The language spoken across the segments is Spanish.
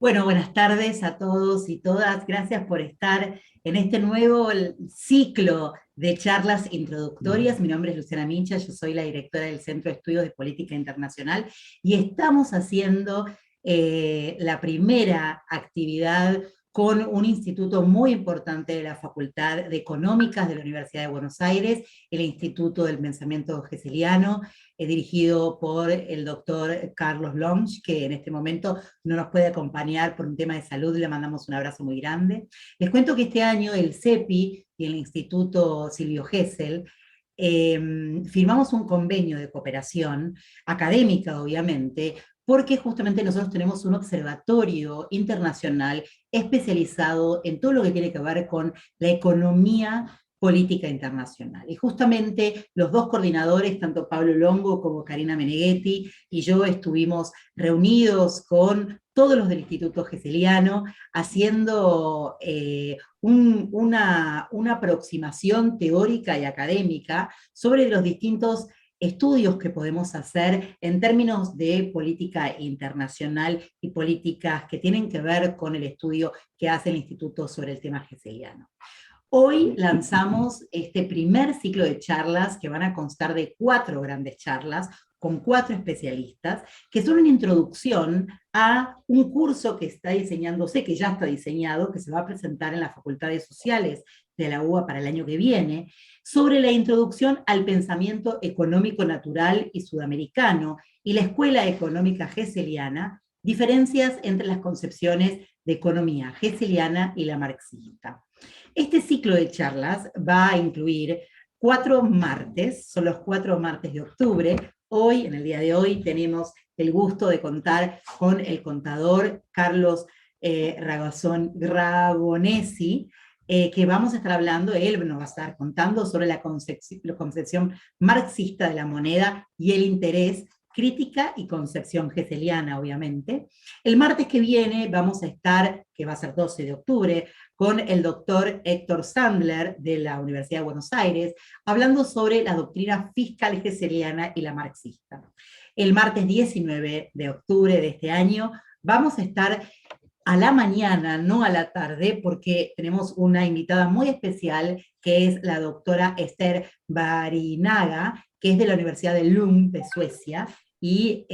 Bueno, buenas tardes a todos y todas. Gracias por estar en este nuevo ciclo de charlas introductorias. Mi nombre es Luciana Mincha, yo soy la directora del Centro de Estudios de Política Internacional y estamos haciendo la primera actividad con un instituto muy importante de la Facultad de Económicas de la Universidad de Buenos Aires, el Instituto del Pensamiento Hegeliano, dirigido por el doctor Carlos Lomsch, que en este momento no nos puede acompañar por un tema de salud, le mandamos un abrazo muy grande. Les cuento que este año el CEPI y el Instituto Silvio Gesell firmamos un convenio de cooperación académica, obviamente, porque justamente nosotros tenemos un observatorio internacional especializado en todo lo que tiene que ver con la economía política internacional. Y justamente los dos coordinadores, tanto Pablo Longo como Karina Meneghetti, y yo estuvimos reunidos con todos los del Instituto Geseliano, haciendo una aproximación teórica y académica sobre los distintos estudios que podemos hacer en términos de política internacional y políticas que tienen que ver con el estudio que hace el Instituto sobre el tema geseliano. Hoy lanzamos este primer ciclo de charlas que van a constar de 4 grandes charlas con 4 especialistas, que son una introducción a un curso que está diseñándose, que ya está diseñado, que se va a presentar en las Facultades Sociales de la UBA para el año que viene, sobre la introducción al pensamiento económico natural y sudamericano y la Escuela Económica Geseliana, diferencias entre las concepciones de economía geseliana y la marxista. Este ciclo de charlas va a incluir 4 martes, son los 4 martes de octubre. Hoy, en el día de hoy, tenemos el gusto de contar con el contador Carlos Ragonesi, que vamos a estar hablando, él nos va a estar contando sobre la concepción marxista de la moneda y el interés, crítica y concepción geseliana, obviamente. El martes que viene vamos a estar, que va a ser 12 de octubre, con el doctor Héctor Sandler de la Universidad de Buenos Aires, hablando sobre la doctrina fiscal geseliana y la marxista. El martes 19 de octubre de este año vamos a estar a la mañana, no a la tarde, porque tenemos una invitada muy especial, que es la doctora Esther Barinaga, que es de la Universidad de Lund, de Suecia, y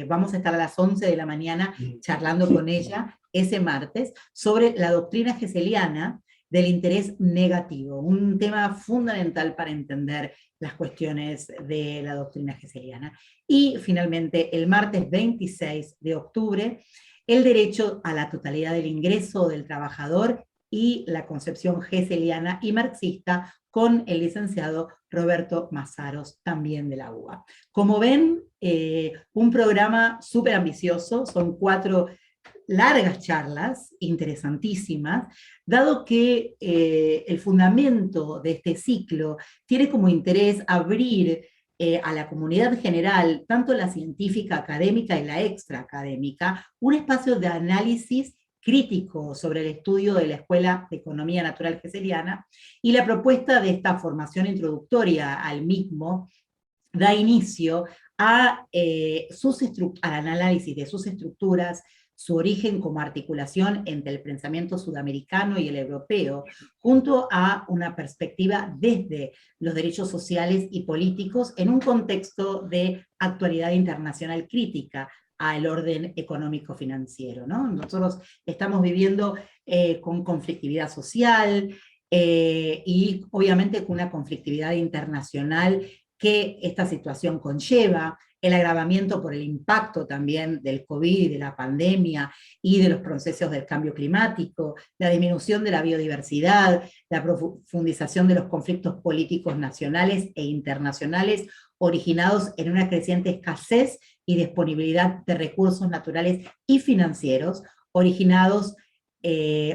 vamos a estar a las 11 de la mañana charlando con ella ese martes sobre la doctrina geseliana del interés negativo, un tema fundamental para entender las cuestiones de la doctrina geseliana. Y finalmente, el martes 26 de octubre, el derecho a la totalidad del ingreso del trabajador y la concepción geseliana y marxista con el licenciado Roberto Mazaros, también de la UBA. Como ven, un programa súper ambicioso, son 4 largas charlas, interesantísimas, dado que el fundamento de este ciclo tiene como interés abrir a la comunidad general, tanto la científica, académica y la extraacadémica, un espacio de análisis crítico sobre el estudio de la Escuela de Economía Natural Geseliana, y la propuesta de esta formación introductoria al mismo da inicio al análisis de sus estructuras, su origen como articulación entre el pensamiento sudamericano y el europeo, junto a una perspectiva desde los derechos sociales y políticos en un contexto de actualidad internacional crítica al orden económico-financiero, ¿no? Nosotros estamos viviendo con conflictividad social y obviamente con una conflictividad internacional que esta situación conlleva, el agravamiento por el impacto también del COVID, de la pandemia y de los procesos del cambio climático, la disminución de la biodiversidad, la profundización de los conflictos políticos nacionales e internacionales originados en una creciente escasez y disponibilidad de recursos naturales y financieros, originados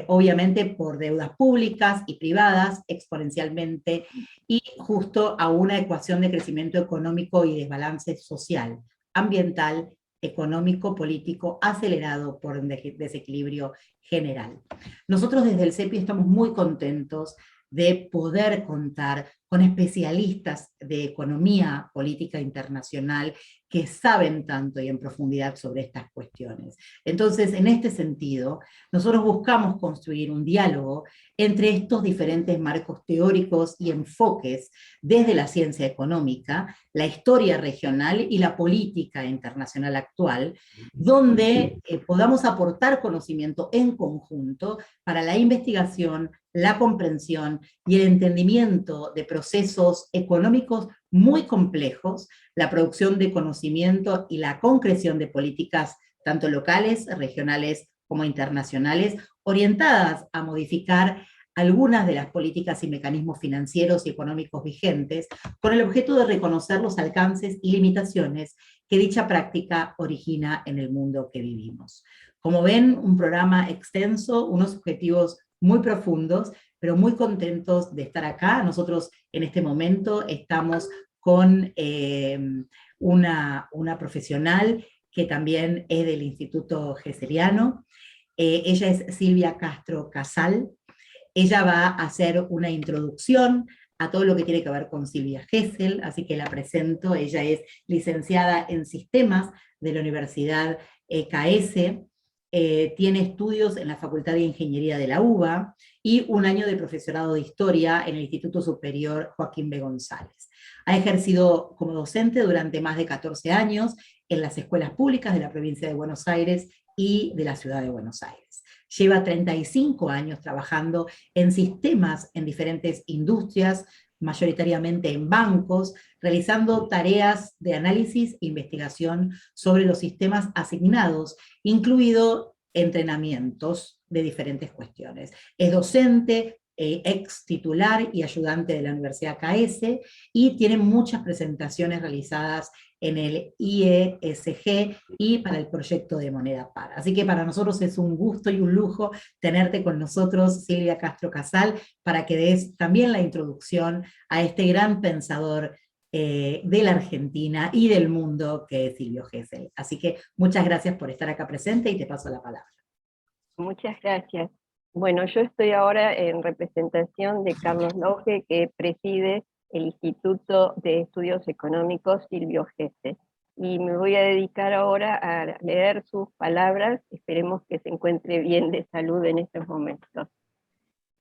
obviamente por deudas públicas y privadas exponencialmente, y justo a una ecuación de crecimiento económico y desbalance social, ambiental, económico, político, acelerado por un desequilibrio general. Nosotros desde el CEPI estamos muy contentos de poder contar con especialistas de economía política internacional que saben tanto y en profundidad sobre estas cuestiones. Entonces, en este sentido, nosotros buscamos construir un diálogo entre estos diferentes marcos teóricos y enfoques desde la ciencia económica, la historia regional y la política internacional actual, donde podamos aportar conocimiento en conjunto para la investigación, la comprensión y el entendimiento de procesos económicos muy complejos, la producción de conocimiento y la concreción de políticas tanto locales, regionales como internacionales, orientadas a modificar algunas de las políticas y mecanismos financieros y económicos vigentes, con el objeto de reconocer los alcances y limitaciones que dicha práctica origina en el mundo que vivimos. Como ven, un programa extenso, unos objetivos muy profundos, pero muy contentos de estar acá. Nosotros en este momento estamos con una profesional que también es del Instituto Gesellano. Ella es Silvia Castro Casal. Ella va a hacer una introducción a todo lo que tiene que ver con Silvia Gesell, así que la presento. Ella es licenciada en Sistemas de la Universidad KS, tiene estudios en la Facultad de Ingeniería de la UBA y un año de profesorado de Historia en el Instituto Superior Joaquín B. González. Ha ejercido como docente durante más de 14 años en las escuelas públicas de la provincia de Buenos Aires y de la ciudad de Buenos Aires. Lleva 35 años trabajando en sistemas en diferentes industrias, mayoritariamente en bancos, realizando tareas de análisis e investigación sobre los sistemas asignados, incluido entrenamientos de diferentes cuestiones. Es docente, ex titular y ayudante de la Universidad KS, y tiene muchas presentaciones realizadas en el IESG y para el proyecto de Moneda Par. Así que para nosotros es un gusto y un lujo tenerte con nosotros, Silvia Castro Casal, para que des también la introducción a este gran pensador de la Argentina y del mundo que es Silvio Gesell. Así que muchas gracias por estar acá presente y te paso la palabra. Muchas gracias. Bueno, yo estoy ahora en representación de Carlos Lauge, que preside el Instituto de Estudios Económicos Silvio Gesell. Y me voy a dedicar ahora a leer sus palabras. Esperemos que se encuentre bien de salud en estos momentos.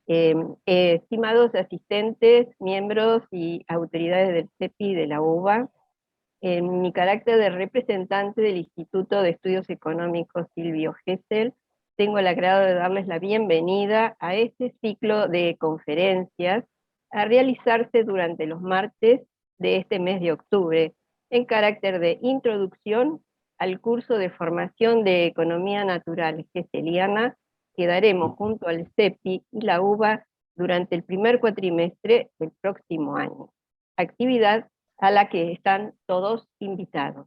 Estimados asistentes, miembros y autoridades del CEPI y de la UBA, en mi carácter de representante del Instituto de Estudios Económicos Silvio Gesell, tengo el agrado de darles la bienvenida a este ciclo de conferencias a realizarse durante los martes de este mes de octubre, en carácter de introducción al curso de formación de Economía Natural Gesselliana que daremos junto al CEPI y la UBA durante el primer cuatrimestre del próximo año, actividad a la que están todos invitados.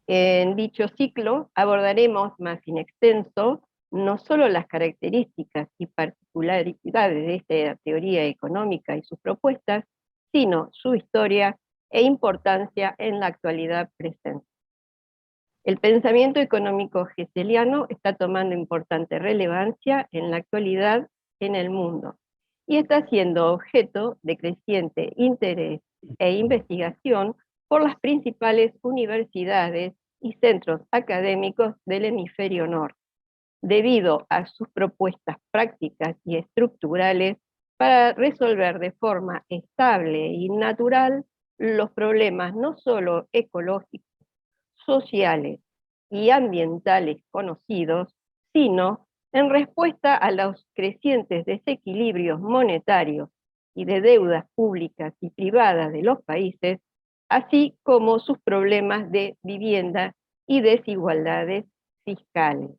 En dicho ciclo abordaremos más en extenso no solo las características y particularidades de esta teoría económica y sus propuestas, sino su historia e importancia en la actualidad presente. El pensamiento económico gesselliano está tomando importante relevancia en la actualidad en el mundo y está siendo objeto de creciente interés e investigación por las principales universidades y centros académicos del hemisferio norte, debido a sus propuestas prácticas y estructurales para resolver de forma estable y natural los problemas no solo ecológicos, sociales y ambientales conocidos, sino en respuesta a los crecientes desequilibrios monetarios y de deudas públicas y privadas de los países, así como sus problemas de vivienda y desigualdades fiscales.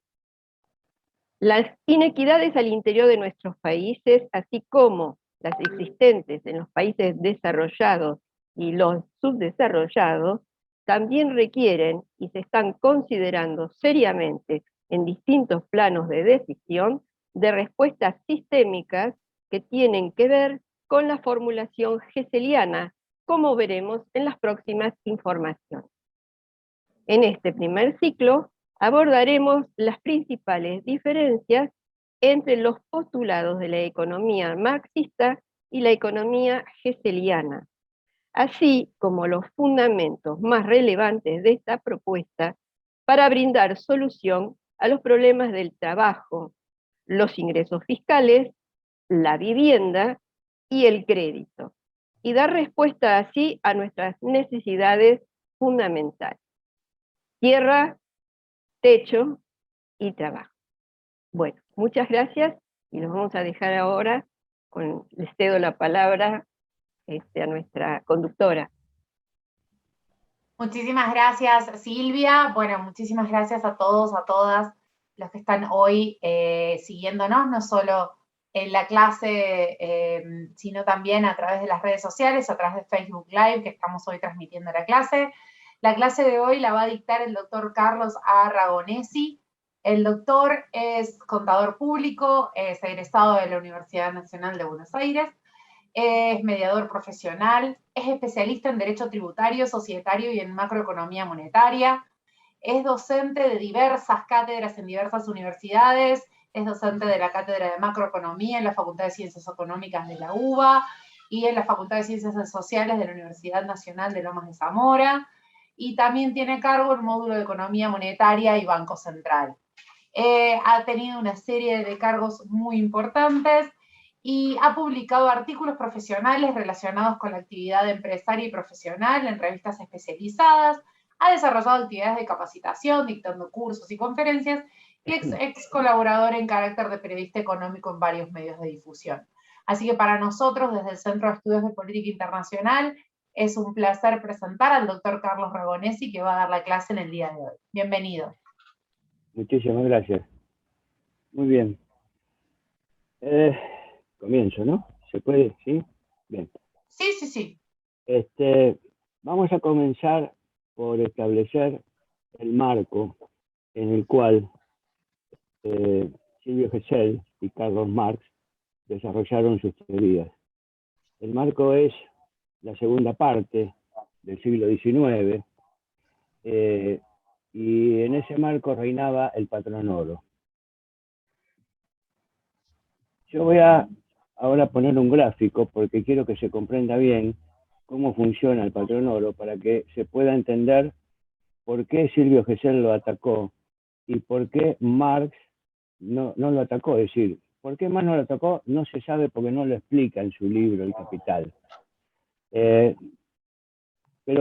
Las inequidades al interior de nuestros países, así como las existentes en los países desarrollados y los subdesarrollados, también requieren y se están considerando seriamente en distintos planos de decisión de respuestas sistémicas que tienen que ver con la formulación gesselliana, como veremos en las próximas informaciones. En este primer ciclo abordaremos las principales diferencias entre los postulados de la economía marxista y la economía gesselliana, así como los fundamentos más relevantes de esta propuesta para brindar solución a los problemas del trabajo, los ingresos fiscales, la vivienda y el crédito, y dar respuesta así a nuestras necesidades fundamentales: tierra, techo y trabajo. Bueno, muchas gracias y los vamos a dejar ahora, les cedo la palabra a nuestra conductora. Muchísimas gracias, Silvia. Bueno, muchísimas gracias a todos, a todas los que están hoy siguiéndonos, no solo en la clase, sino también a través de las redes sociales, a través de Facebook Live, que estamos hoy transmitiendo la clase. La clase de hoy la va a dictar el doctor Carlos A. Ragonesi. El doctor es contador público, es egresado de la Universidad Nacional de Buenos Aires, es mediador profesional, es especialista en derecho tributario, societario y en macroeconomía monetaria, es docente de diversas cátedras en diversas universidades, es docente de la cátedra de macroeconomía en la Facultad de Ciencias Económicas de la UBA y en la Facultad de Ciencias Sociales de la Universidad Nacional de Lomas de Zamora, y también tiene a cargo el módulo de Economía Monetaria y Banco Central. Ha tenido una serie de cargos muy importantes y ha publicado artículos profesionales relacionados con la actividad empresaria y profesional en revistas especializadas, ha desarrollado actividades de capacitación, dictando cursos y conferencias, y ex colaborador en carácter de periodista económico en varios medios de difusión. Así que para nosotros, desde el Centro de Estudios de Política Internacional, es un placer presentar al doctor Carlos Ragonesi, que va a dar la clase en el día de hoy. Bienvenido. Muchísimas gracias. Muy bien. Comienzo, ¿no? ¿Se puede? ¿Sí? Bien. Sí. Vamos a comenzar por establecer el marco en el cual Silvio Gesell y Carlos Marx desarrollaron sus teorías. El marco es la segunda parte del siglo XIX, y en ese marco reinaba el patrón oro. Yo voy a ahora poner un gráfico porque quiero que se comprenda bien cómo funciona el patrón oro para que se pueda entender por qué Silvio Gesell lo atacó y por qué Marx no lo atacó. Es decir, por qué Marx no lo atacó no se sabe porque no lo explica en su libro El Capital. Pero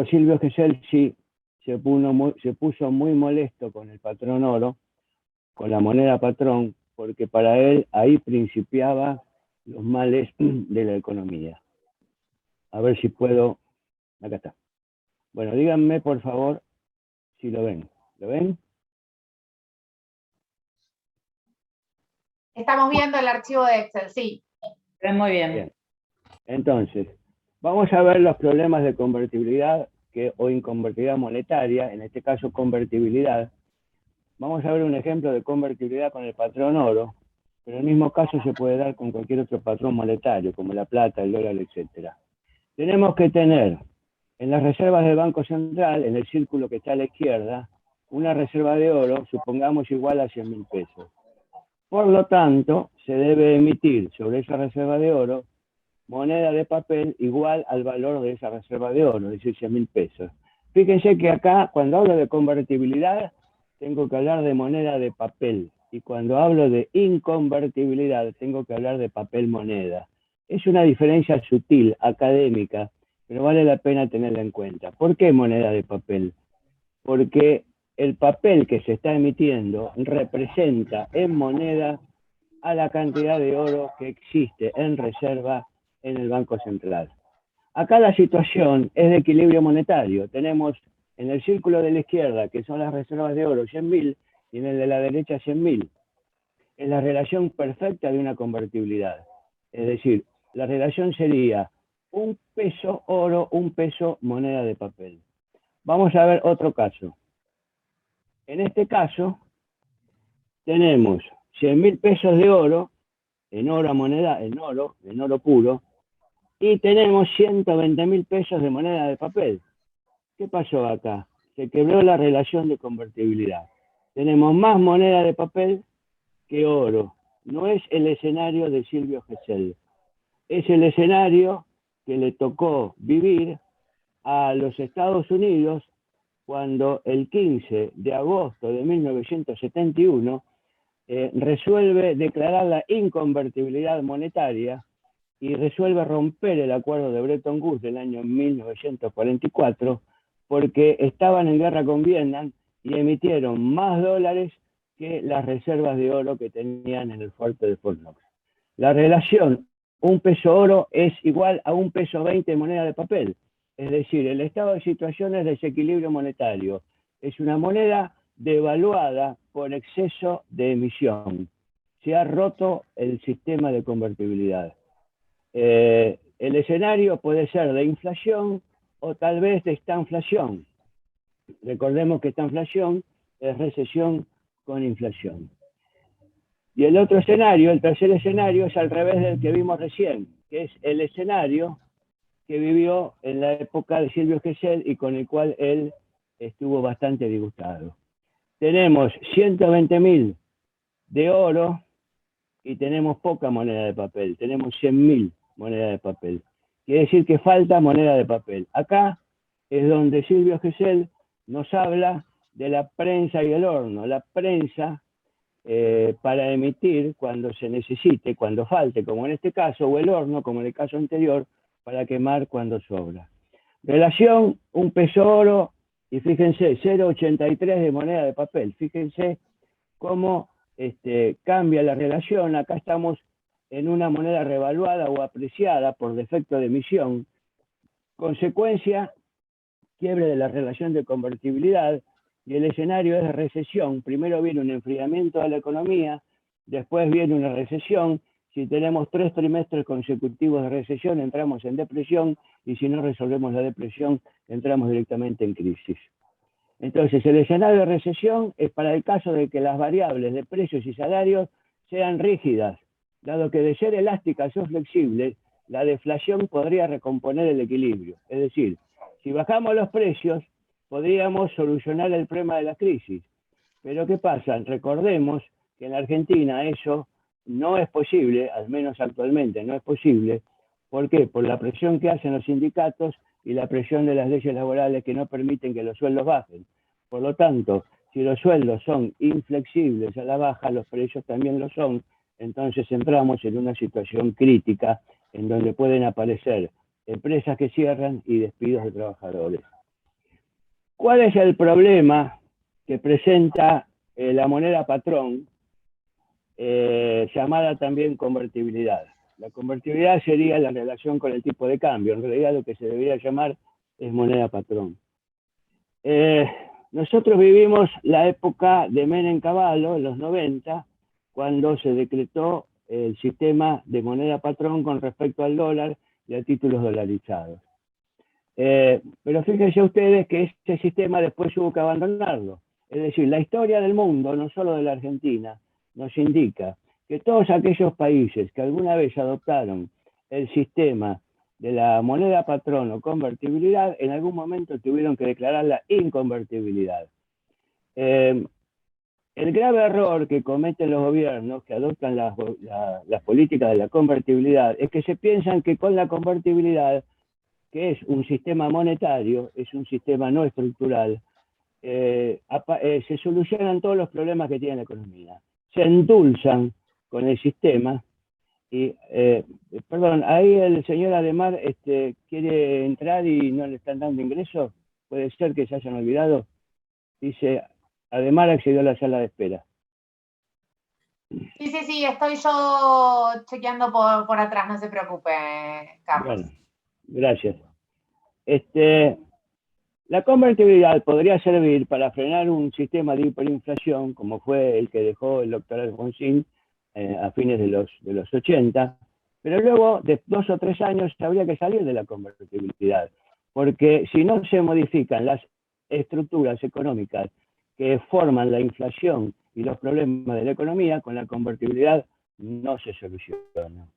Silvio Gesell sí se puso muy molesto con el patrón oro, con la moneda patrón, porque para él ahí principiaba los males de la economía. A ver si puedo... Acá está. Bueno, díganme por favor si lo ven. ¿Lo ven? Estamos viendo el archivo de Excel, sí. Se ve muy bien. Bien. Entonces, vamos a ver los problemas de convertibilidad o inconvertibilidad monetaria, en este caso convertibilidad. Vamos a ver un ejemplo de convertibilidad con el patrón oro, pero el mismo caso se puede dar con cualquier otro patrón monetario, como la plata, el dólar, etc. Tenemos que tener en las reservas del Banco Central, en el círculo que está a la izquierda, una reserva de oro, supongamos igual a 100.000 pesos. Por lo tanto, se debe emitir sobre esa reserva de oro moneda de papel igual al valor de esa reserva de oro, es decir, 100.000 pesos. Fíjense que acá, cuando hablo de convertibilidad, tengo que hablar de moneda de papel. Y cuando hablo de inconvertibilidad, tengo que hablar de papel moneda. Es una diferencia sutil, académica, pero vale la pena tenerla en cuenta. ¿Por qué moneda de papel? Porque el papel que se está emitiendo representa en moneda a la cantidad de oro que existe en reserva en el Banco Central. Acá la situación es de equilibrio monetario. Tenemos en el círculo de la izquierda, que son las reservas de oro, 100.000, y en el de la derecha 100.000. Es la relación perfecta de una convertibilidad. Es decir, la relación sería un peso oro, un peso moneda de papel. Vamos a ver otro caso. En este caso, tenemos 100.000 pesos de oro, en oro moneda, en oro puro, y tenemos 120.000 pesos de moneda de papel. ¿Qué pasó acá? Se quebró la relación de convertibilidad. Tenemos más moneda de papel que oro. No es el escenario de Silvio Gesell. Es el escenario que le tocó vivir a los Estados Unidos cuando el 15 de agosto de 1971 resuelve declarar la inconvertibilidad monetaria y resuelve romper el acuerdo de Bretton Woods del año 1944 porque estaban en guerra con Vietnam y emitieron más dólares que las reservas de oro que tenían en el fuerte de Fort Knox. La relación un peso oro es igual a un peso 20 de moneda de papel. Es decir, el estado de situación es desequilibrio monetario. Es una moneda devaluada por exceso de emisión. Se ha roto el sistema de convertibilidad. El escenario puede ser de inflación o tal vez de estanflación. Recordemos que estanflación es recesión con inflación. Y el otro escenario, el tercer escenario, es al revés del que vimos recién, que es el escenario que vivió en la época de Silvio Gesell y con el cual él estuvo bastante disgustado. Tenemos 120.000 de oro y tenemos poca moneda de papel, tenemos 100.000 monedas de papel. Quiere decir que falta moneda de papel. Acá es donde Silvio Gesell nos habla de la prensa y el horno. La prensa para emitir cuando se necesite, cuando falte, como en este caso, o el horno, como en el caso anterior, para quemar cuando sobra. Relación, un peso oro, y fíjense, 0,83 de moneda de papel. Fíjense cómo cambia la relación. Acá estamos en una moneda revaluada o apreciada por defecto de emisión. Consecuencia, quiebre de la relación de convertibilidad, y el escenario es de recesión. Primero viene un enfriamiento de la economía, después viene una recesión. Si tenemos 3 trimestres consecutivos de recesión, entramos en depresión, y si no resolvemos la depresión, entramos directamente en crisis. Entonces, el escenario de recesión es para el caso de que las variables de precios y salarios sean rígidas, dado que de ser elásticas o flexibles, la deflación podría recomponer el equilibrio. Es decir, si bajamos los precios, podríamos solucionar el problema de la crisis. Pero ¿qué pasa? Recordemos que en la Argentina eso no es posible, al menos actualmente no es posible. ¿Por qué? Por la presión que hacen los sindicatos y la presión de las leyes laborales que no permiten que los sueldos bajen. Por lo tanto, si los sueldos son inflexibles a la baja, los precios también lo son. Entonces entramos en una situación crítica en donde pueden aparecer empresas que cierran y despidos de trabajadores. ¿Cuál es el problema que presenta la moneda patrón, llamada también convertibilidad? La convertibilidad sería la relación con el tipo de cambio. En realidad lo que se debería llamar es moneda patrón. Nosotros vivimos la época de Menem Cavallo, en los 90, cuando se decretó el sistema de moneda patrón con respecto al dólar y a títulos dolarizados. Pero fíjense ustedes que este sistema después hubo que abandonarlo. Es decir, la historia del mundo, no solo de la Argentina, nos indica que todos aquellos países que alguna vez adoptaron el sistema de la moneda patrón o convertibilidad, en algún momento tuvieron que declarar la inconvertibilidad. El grave error que cometen los gobiernos que adoptan las políticas de la convertibilidad es que se piensan que con la convertibilidad, que es un sistema monetario, es un sistema no estructural, se solucionan todos los problemas que tiene la economía. Se endulzan con el sistema y, perdón, ahí el señor Ademar quiere entrar y no le están dando ingreso. Puede ser que se hayan olvidado. Dice, Ademar accedió a la sala de espera. Sí, estoy yo chequeando por atrás, no se preocupe, Carlos. Bueno, gracias. La convertibilidad podría servir para frenar un sistema de hiperinflación, como fue el que dejó el doctor Alfonsín a fines de los 80, pero luego de 2 o 3 años habría que salir de la convertibilidad, porque si no se modifican las estructuras económicas que forman la inflación y los problemas de la economía, con la convertibilidad no se soluciona.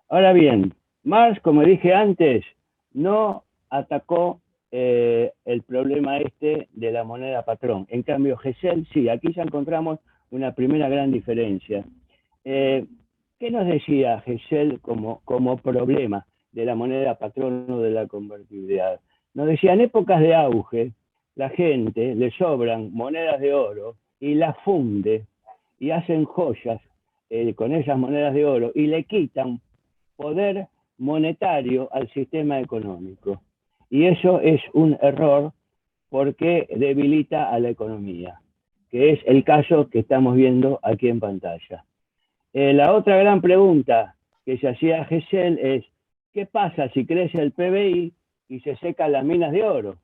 Ahora bien, Marx, como dije antes, no atacó el problema de la moneda patrón. En cambio, Gesell sí. Aquí ya encontramos una primera gran diferencia. ¿Qué nos decía Gesell como problema de la moneda patrón o de la convertibilidad? Nos decía, en épocas de auge, la gente le sobran monedas de oro y las funde y hacen joyas con esas monedas de oro y le quitan poder monetario al sistema económico. Y eso es un error porque debilita a la economía, que es el caso que estamos viendo aquí en pantalla. La otra gran pregunta que se hacía Gesell es, ¿qué pasa si crece el PBI y se secan las minas de oro?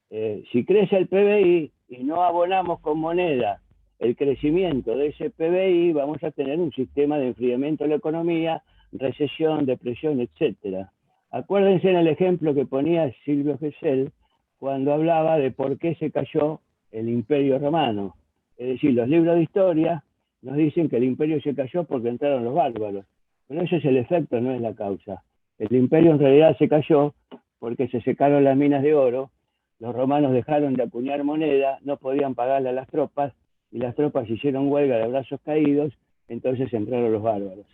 Si crece el PBI y no abonamos con moneda el crecimiento de ese PBI, vamos a tener un sistema de enfriamiento de la economía, recesión, depresión, etc. Acuérdense en el ejemplo que ponía Silvio Gesell cuando hablaba de por qué se cayó el Imperio Romano. Es decir, los libros de historia nos dicen que el imperio se cayó porque entraron los bárbaros, pero ese es el efecto, no es la causa. El imperio en realidad se cayó porque se secaron las minas de oro, los romanos dejaron de acuñar moneda, no podían pagarle a las tropas, y las tropas hicieron huelga de brazos caídos, entonces entraron los bárbaros.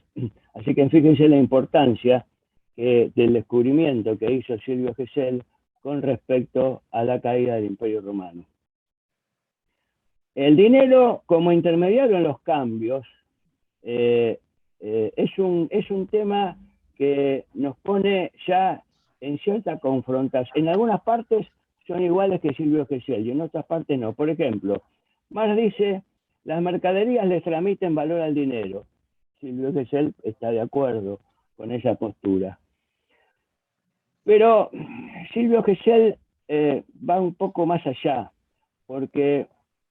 Así que fíjense la importancia del descubrimiento que hizo Silvio Gesell con respecto a la caída del Imperio Romano. El dinero como intermediario en los cambios es un tema que nos pone ya en cierta confrontación. En algunas partes son iguales que Silvio Gesell y en otras partes no. Por ejemplo, Marx dice, las mercaderías les transmiten valor al dinero. Silvio Gesell está de acuerdo con esa postura. Pero Silvio Gesell va un poco más allá, porque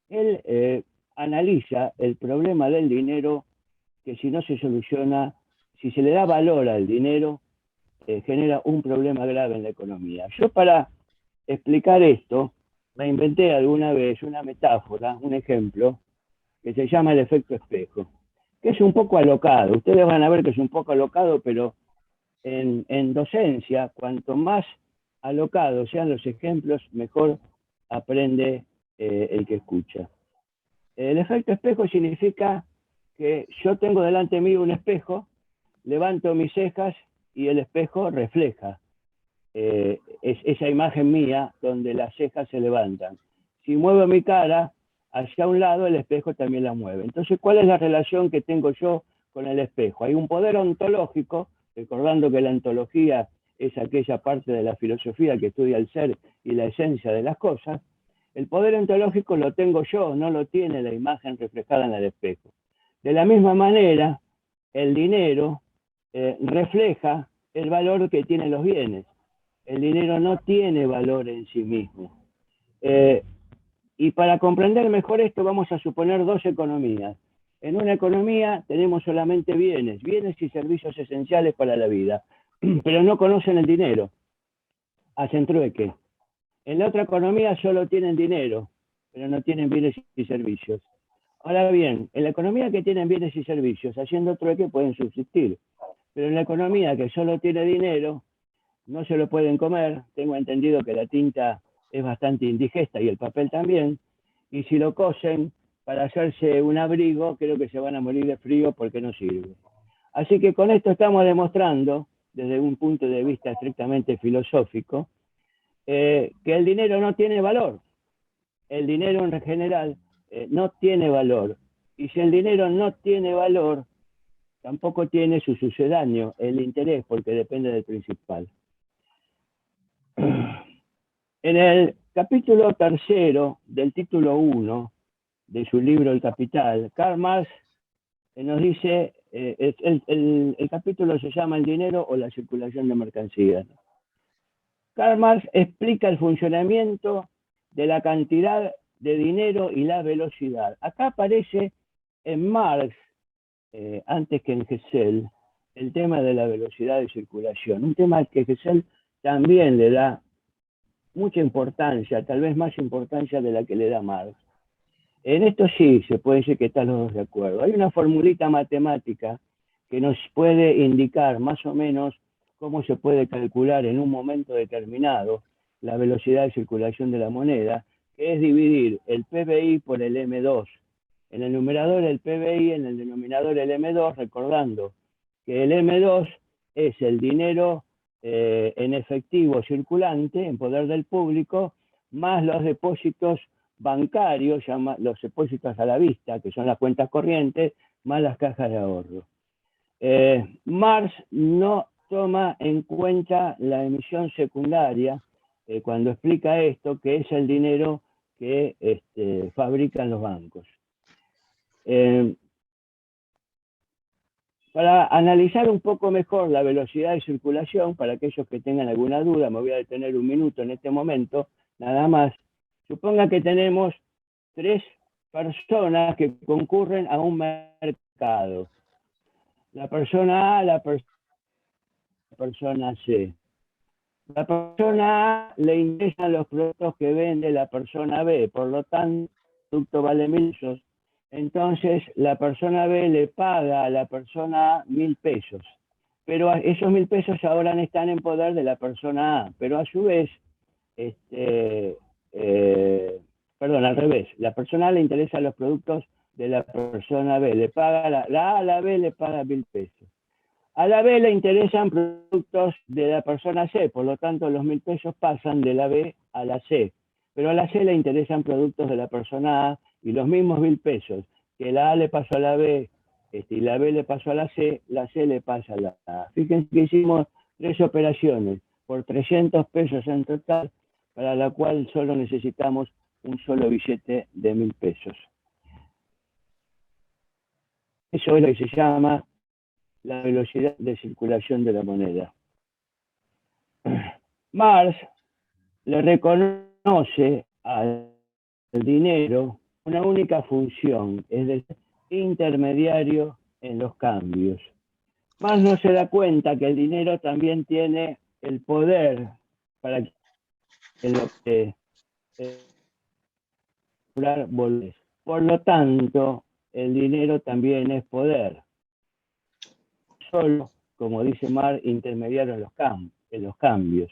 él analiza el problema del dinero, que si no se soluciona, si se le da valor al dinero, genera un problema grave en la economía. Yo para explicar esto, me inventé alguna vez una metáfora, un ejemplo, que se llama el efecto espejo, que es un poco alocado. Ustedes van a ver que es un poco alocado, pero en docencia, cuanto más alocados sean los ejemplos, mejor aprende el que escucha. El efecto espejo significa que yo tengo delante mío un espejo, levanto mis cejas y el espejo refleja esa imagen mía donde las cejas se levantan. Si muevo mi cara hacia un lado, el espejo también la mueve. Entonces, ¿cuál es la relación que tengo yo con el espejo? Hay un poder ontológico, recordando que la ontología es aquella parte de la filosofía que estudia el ser y la esencia de las cosas. El poder ontológico lo tengo yo, no lo tiene la imagen reflejada en el espejo. De la misma manera, el dinero refleja el valor que tienen los bienes. El dinero no tiene valor en sí mismo. Y para comprender mejor esto vamos a suponer dos economías. En una economía tenemos solamente bienes y servicios esenciales para la vida, pero no conocen el dinero, hacen trueque. En la otra economía solo tienen dinero, pero no tienen bienes y servicios. Ahora bien, en la economía que tienen bienes y servicios, haciendo trueque pueden subsistir, pero en la economía que solo tiene dinero, no se lo pueden comer. Tengo entendido que la tinta es bastante indigesta y el papel también, y si lo cosen para hacerse un abrigo, creo que se van a morir de frío porque no sirve. Así que con esto estamos demostrando, desde un punto de vista estrictamente filosófico, que el dinero no tiene valor. El dinero en general no tiene valor. Y si el dinero no tiene valor, tampoco tiene su sucedáneo, el interés, porque depende del principal. En el capítulo 3 del título 1 de su libro El Capital, Karl Marx nos dice, el capítulo se llama El dinero o la circulación de mercancías. Karl Marx explica el funcionamiento de la cantidad de dinero y la velocidad. Acá aparece en Marx, antes que en Gesell, el tema de la velocidad de circulación, un tema que Gesell también le da mucha importancia, tal vez más importancia de la que le da Marx. En esto sí se puede decir que están los dos de acuerdo. Hay una formulita matemática que nos puede indicar más o menos cómo se puede calcular en un momento determinado la velocidad de circulación de la moneda, que es dividir el PBI por el M2. En el numerador el PBI, en el denominador el M2, recordando que el M2 es el dinero en efectivo circulante, en poder del público, más los depósitos bancarios, los depósitos a la vista, que son las cuentas corrientes, más las cajas de ahorro. Marx no toma en cuenta la emisión secundaria cuando explica esto, que es el dinero que fabrican los bancos. Para analizar un poco mejor la velocidad de circulación, para aquellos que tengan alguna duda, me voy a detener un minuto en este momento, nada más. Suponga que tenemos 3 personas que concurren a un mercado. La persona A, la persona C. La persona A le interesan los productos que vende la persona B, por lo tanto, el producto vale 1.000 pesos. Entonces, la persona B le paga a la persona A 1.000 pesos. Pero esos 1.000 pesos ahora están en poder de la persona A. Pero a su vez, perdón, al revés. La persona A le interesan los productos de la persona B. Le paga la A a la B le paga 1.000 pesos. A la B le interesan productos de la persona C, por lo tanto los 1.000 pesos pasan de la B a la C. Pero a la C le interesan productos de la persona A y los mismos 1.000 pesos que la A le pasó a la B y la B le pasó a la C le pasa a la A. Fíjense que hicimos 3 operaciones por 300 pesos en total, para la cual solo necesitamos un solo billete de 1.000 pesos. Eso es lo que se llama la velocidad de circulación de la moneda. Marx le reconoce al dinero una única función, es decir, intermediario en los cambios. Marx no se da cuenta que el dinero también tiene el poder para en lo que volver. Por lo tanto, el dinero también es poder. Solo, como dice Marx, intermediario en los cambios.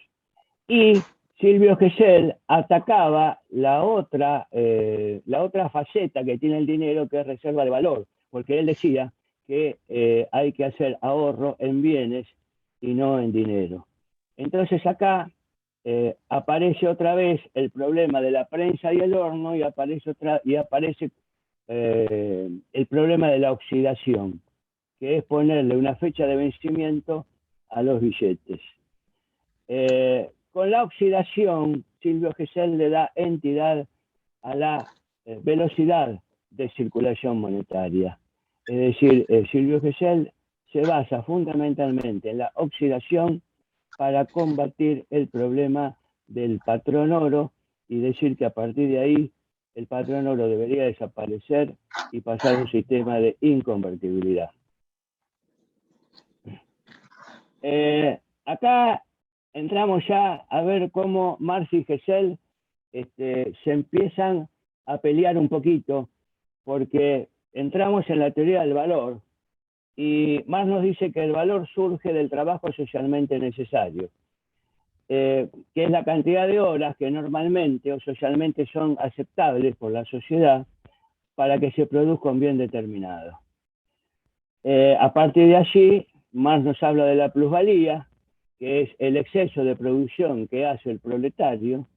Y Silvio Gesell atacaba la otra faceta que tiene el dinero, que es reserva de valor, porque él decía que hay que hacer ahorro en bienes y no en dinero. Entonces acá aparece otra vez el problema de la prensa y el horno, y aparece el problema de la oxidación, que es ponerle una fecha de vencimiento a los billetes. Con la oxidación, Silvio Gesell le da entidad a la velocidad de circulación monetaria. Es decir, Silvio Gesell se basa fundamentalmente en la oxidación para combatir el problema del patrón oro y decir que a partir de ahí el patrón oro debería desaparecer y pasar a un sistema de inconvertibilidad. Acá entramos ya a ver cómo Marx y Gesell se empiezan a pelear un poquito, porque entramos en la teoría del valor, y Marx nos dice que el valor surge del trabajo socialmente necesario, que es la cantidad de horas que normalmente o socialmente son aceptables por la sociedad para que se produzca un bien determinado. A partir de allí, Marx nos habla de la plusvalía, que es el exceso de producción que hace el proletario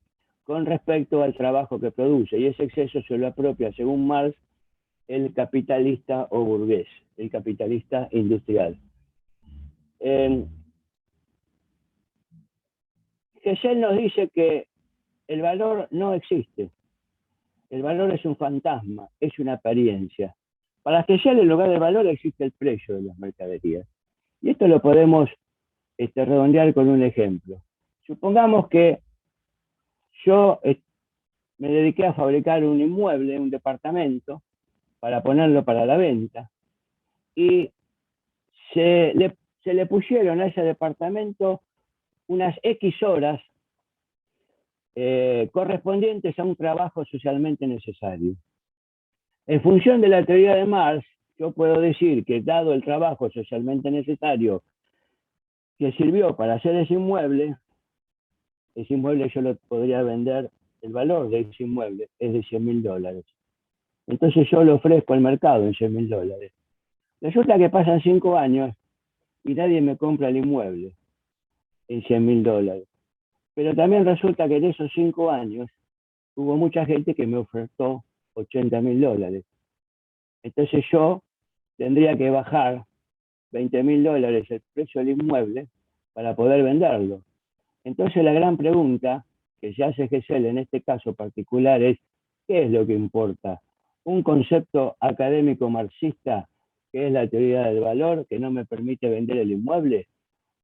con respecto al trabajo que produce, y ese exceso se lo apropia, según Marx, el capitalista o burgués, el capitalista industrial. Gesell nos dice que el valor no existe, el valor es un fantasma, es una apariencia. Para Gesell, en lugar del valor existe el precio de las mercaderías. Y esto lo podemos redondear con un ejemplo. Supongamos que yo me dediqué a fabricar un inmueble, un departamento, para ponerlo para la venta, y se le pusieron a ese departamento unas X horas correspondientes a un trabajo socialmente necesario. En función de la teoría de Marx, yo puedo decir que dado el trabajo socialmente necesario que sirvió para hacer ese inmueble yo lo podría vender, el valor de ese inmueble es de $100.000. Entonces yo lo ofrezco al mercado en $100.000. Resulta que pasan 5 años y nadie me compra el inmueble. en 100.000 dólares. Pero también resulta que en esos 5 años hubo mucha gente que me ofertó 80.000 dólares. Entonces yo tendría que bajar 20.000 dólares el precio del inmueble para poder venderlo. Entonces la gran pregunta que se hace Gesell en este caso particular es, ¿qué es lo que importa? ¿Un concepto académico marxista que es la teoría del valor que no me permite vender el inmueble?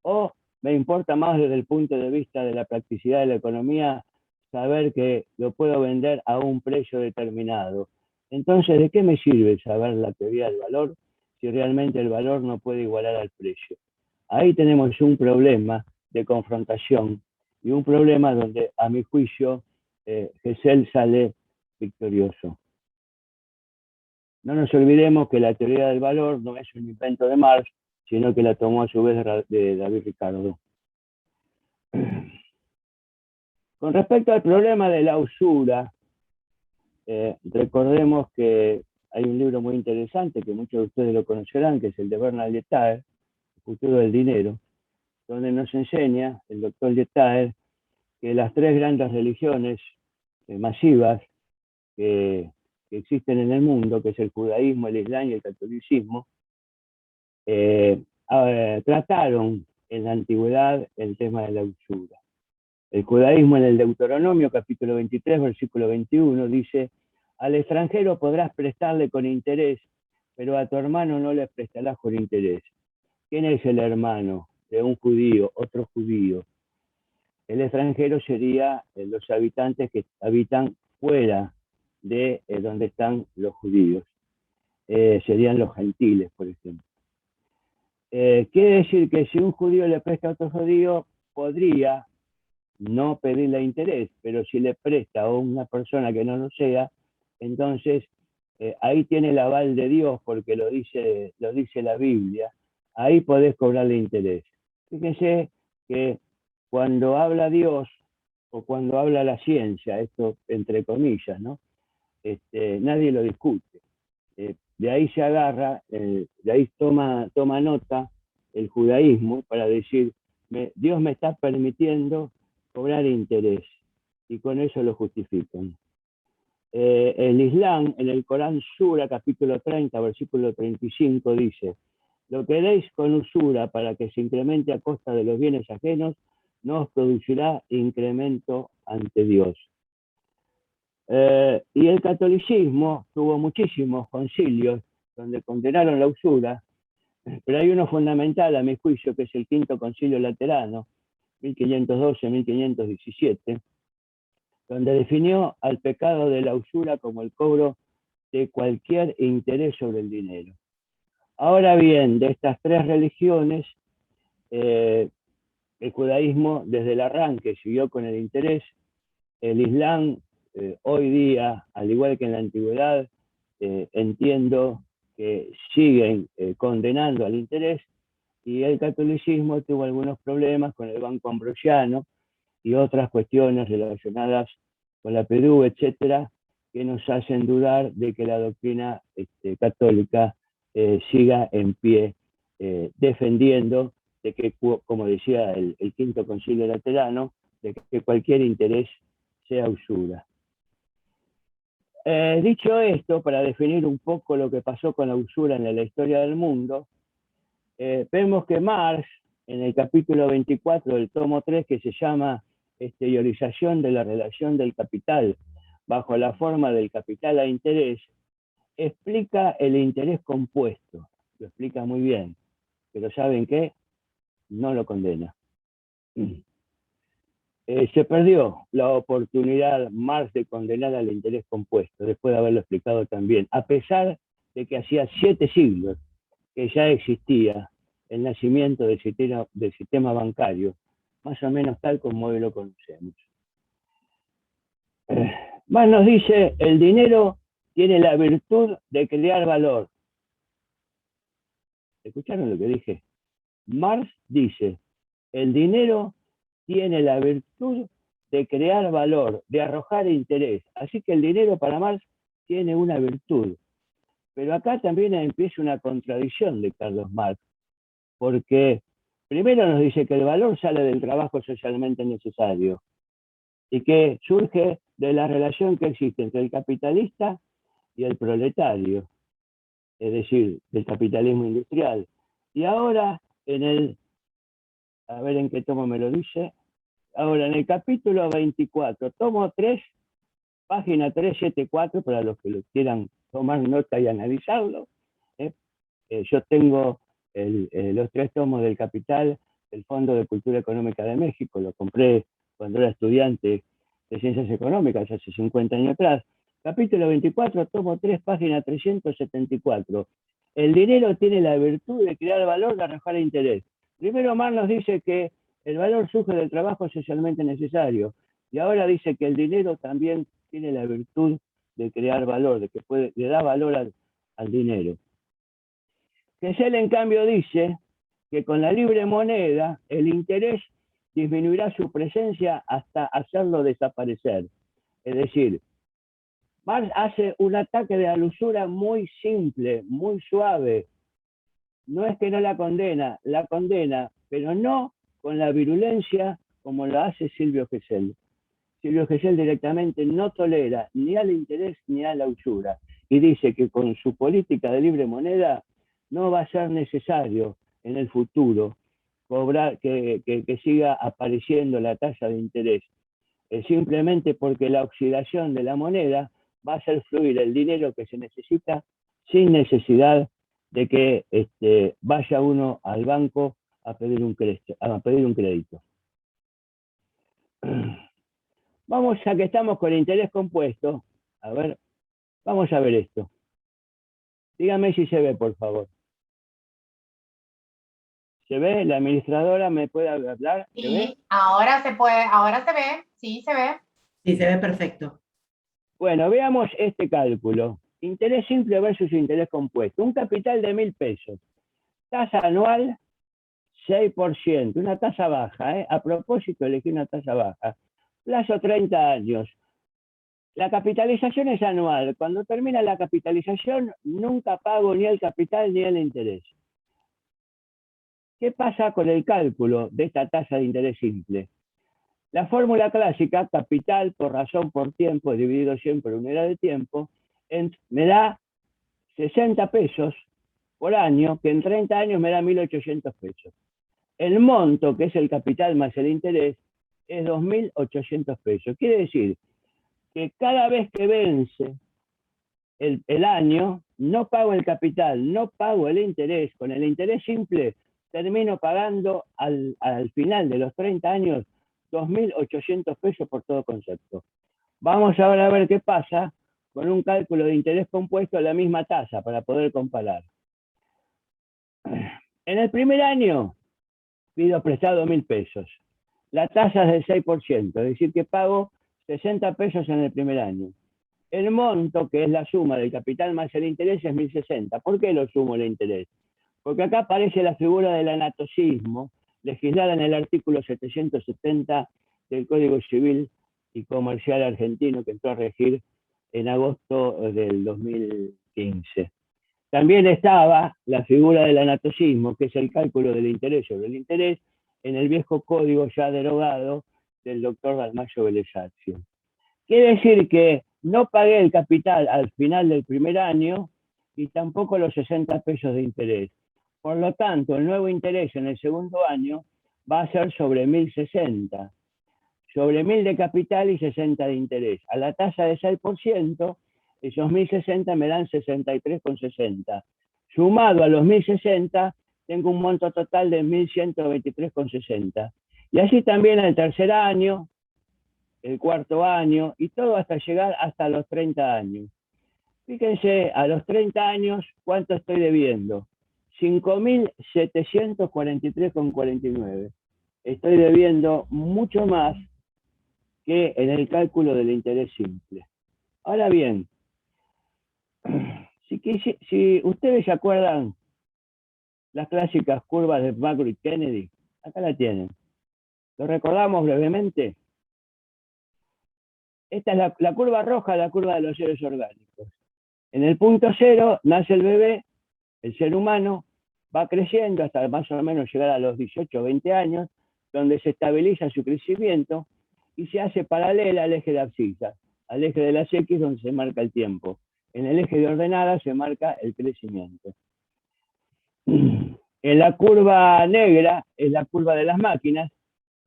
¿O me importa más desde el punto de vista de la practicidad de la economía saber que lo puedo vender a un precio determinado? Entonces, ¿de qué me sirve saber la teoría del valor si realmente el valor no puede igualar al precio? Ahí tenemos un problema de confrontación y un problema donde, a mi juicio, Gesell sale victorioso. No nos olvidemos que la teoría del valor no es un invento de Marx, sino que la tomó a su vez de David Ricardo. Con respecto al problema de la usura, recordemos que hay un libro muy interesante que muchos de ustedes lo conocerán, que es el de Bernard Lietaer, El futuro del dinero, donde nos enseña el doctor Lietaer que las 3 grandes religiones masivas que existen en el mundo, que es el judaísmo, el islam y el catolicismo, trataron en la antigüedad el tema de la usura. El judaísmo en el Deuteronomio, capítulo 23, versículo 21, dice: al extranjero podrás prestarle con interés, pero a tu hermano no le prestarás con interés. ¿Quién es el hermano de un judío, otro judío? El extranjero sería los habitantes que habitan fuera de donde están los judíos. Serían los gentiles, por ejemplo. Quiere decir que si un judío le presta a otro judío, podría no pedirle interés, pero si le presta a una persona que no lo sea, entonces ahí tiene el aval de Dios, porque lo dice la Biblia, ahí podés cobrarle interés. Fíjense que cuando habla Dios o cuando habla la ciencia, esto entre comillas, ¿no? Nadie lo discute. De ahí se agarra, de ahí toma nota el judaísmo para decir, Dios me está permitiendo cobrar interés, y con eso lo justifican. El Islam, en el Corán Sura, capítulo 30, versículo 35, dice: lo que deis con usura para que se incremente a costa de los bienes ajenos, no os producirá incremento ante Dios. Y el catolicismo tuvo muchísimos concilios donde condenaron la usura, pero hay uno fundamental, a mi juicio, que es el Quinto Concilio Laterano, 1512-1517, donde definió al pecado de la usura como el cobro de cualquier interés sobre el dinero. Ahora bien, de estas 3 religiones, el judaísmo desde el arranque siguió con el interés, el Islam hoy día, al igual que en la antigüedad, entiendo que siguen condenando al interés, y el catolicismo tuvo algunos problemas con el Banco Ambrosiano y otras cuestiones relacionadas con la Perú, etcétera, que nos hacen dudar de que la doctrina católica siga en pie, defendiendo de que, como decía el Quinto Concilio Laterano, de que cualquier interés sea usura. Dicho esto, para definir un poco lo que pasó con la usura en la historia del mundo, vemos que Marx, en el capítulo 24 del tomo 3, que se llama Exteriorización de la relación del capital bajo la forma del capital a interés, explica el interés compuesto. Lo explica muy bien, pero ¿saben qué? No lo condena. Se perdió la oportunidad Marx de condenar al interés compuesto, después de haberlo explicado también, a pesar de que hacía 7 siglos que ya existía el nacimiento del sistema bancario, más o menos tal como hoy lo conocemos. Más nos dice, el dinero tiene la virtud de crear valor. ¿Escucharon lo que dije? Marx dice, el dinero tiene la virtud de crear valor, de arrojar interés. Así que el dinero para Marx tiene una virtud. Pero acá también empieza una contradicción de Carlos Marx, porque Primero nos dice que el valor sale del trabajo socialmente necesario y que surge de la relación que existe entre el capitalista y el proletario, es decir, del capitalismo industrial. Y ahora, a ver en qué tomo me lo dice, ahora en el capítulo 24, tomo 3, página 374, para los que lo quieran tomar nota y analizarlo. Yo tengo los 3 tomos del Capital, del Fondo de Cultura Económica de México, lo compré cuando era estudiante de Ciencias Económicas, hace 50 años atrás. Capítulo 24, tomo 3, página 374. El dinero tiene la virtud de crear valor, de arrojar interés. Primero Marx nos dice que el valor surge del trabajo socialmente necesario, y ahora dice que el dinero también tiene la virtud de crear valor, de que le da valor al dinero. Gesell, en cambio, dice que con la libre moneda el interés disminuirá su presencia hasta hacerlo desaparecer. Es decir, Marx hace un ataque de la usura muy simple, muy suave. No es que no la condena, pero no con la virulencia como lo hace Silvio Gesell. Silvio Gesell directamente no tolera ni al interés ni a la usura, y dice que con su política de libre moneda no va a ser necesario en el futuro cobrar, que siga apareciendo la tasa de interés, simplemente porque la oxidación de la moneda va a hacer fluir el dinero que se necesita sin necesidad de que vaya uno al banco a pedir un crédito. Vamos, ya que estamos con interés compuesto, a ver, vamos a ver esto. Dígame si se ve, por favor. ¿Se ve? ¿La administradora me puede hablar? ¿Se Sí, ve? ahora se puede, ahora se ve, sí se ve. Sí, se ve perfecto. Bueno, veamos este cálculo. Interés simple versus interés compuesto. Un capital de 1.000 pesos. Tasa anual, 6%. Una tasa baja, ¿eh? A propósito, elegí una tasa baja. Plazo 30 años. La capitalización es anual. Cuando termina la capitalización, nunca pago ni el capital ni el interés. ¿Qué pasa con el cálculo de esta tasa de interés simple? La fórmula clásica, capital por razón por tiempo dividido 100 por unidad de tiempo, me da 60 pesos por año, que en 30 años me da 1.800 pesos. El monto, que es el capital más el interés, es 2.800 pesos. Quiere decir que cada vez que vence el año, no pago el capital, no pago el interés. Con el interés simple termino pagando al final de los 30 años 2.800 pesos por todo concepto. Vamos ahora a ver qué pasa con un cálculo de interés compuesto a la misma tasa para poder comparar. En el primer año pido prestado 1.000 pesos. La tasa es del 6%, es decir que pago 60 pesos en el primer año. El monto, que es la suma del capital más el interés, es 1.060. ¿Por qué lo sumo el interés? Porque acá aparece la figura del anatocismo, legislada en el artículo 770 del Código Civil y Comercial argentino, que entró a regir en agosto del 2015. También estaba la figura del anatocismo, que es el cálculo del interés sobre el interés, en el viejo código ya derogado del doctor Dalmacio Belezazio. Quiere decir que no pagué el capital al final del primer año y tampoco los 60 pesos de interés. Por lo tanto, el nuevo interés en el segundo año va a ser sobre 1.060. Sobre 1.000 de capital y 60 de interés. A la tasa de 6%, esos 1.060 me dan 63,60. Sumado a los 1.060, tengo un monto total de 1.123,60. Y así también al tercer año, el cuarto año, y todo hasta llegar hasta los 30 años. Fíjense, a los 30 años, ¿cuánto estoy debiendo? 5.743,49. Estoy debiendo mucho más que en el cálculo del interés simple. Ahora bien, si ustedes se acuerdan las clásicas curvas de Macro y Kennedy, acá la tienen. ¿Lo recordamos brevemente? Esta es la curva roja, la curva de los seres orgánicos. En el punto cero nace el bebé, el ser humano, va creciendo hasta más o menos llegar a los 18 o 20 años, donde se estabiliza su crecimiento y se hace paralela al eje de abscisa, al eje de las X donde se marca el tiempo. En el eje de ordenada se marca el crecimiento. En la curva negra es la curva de las máquinas,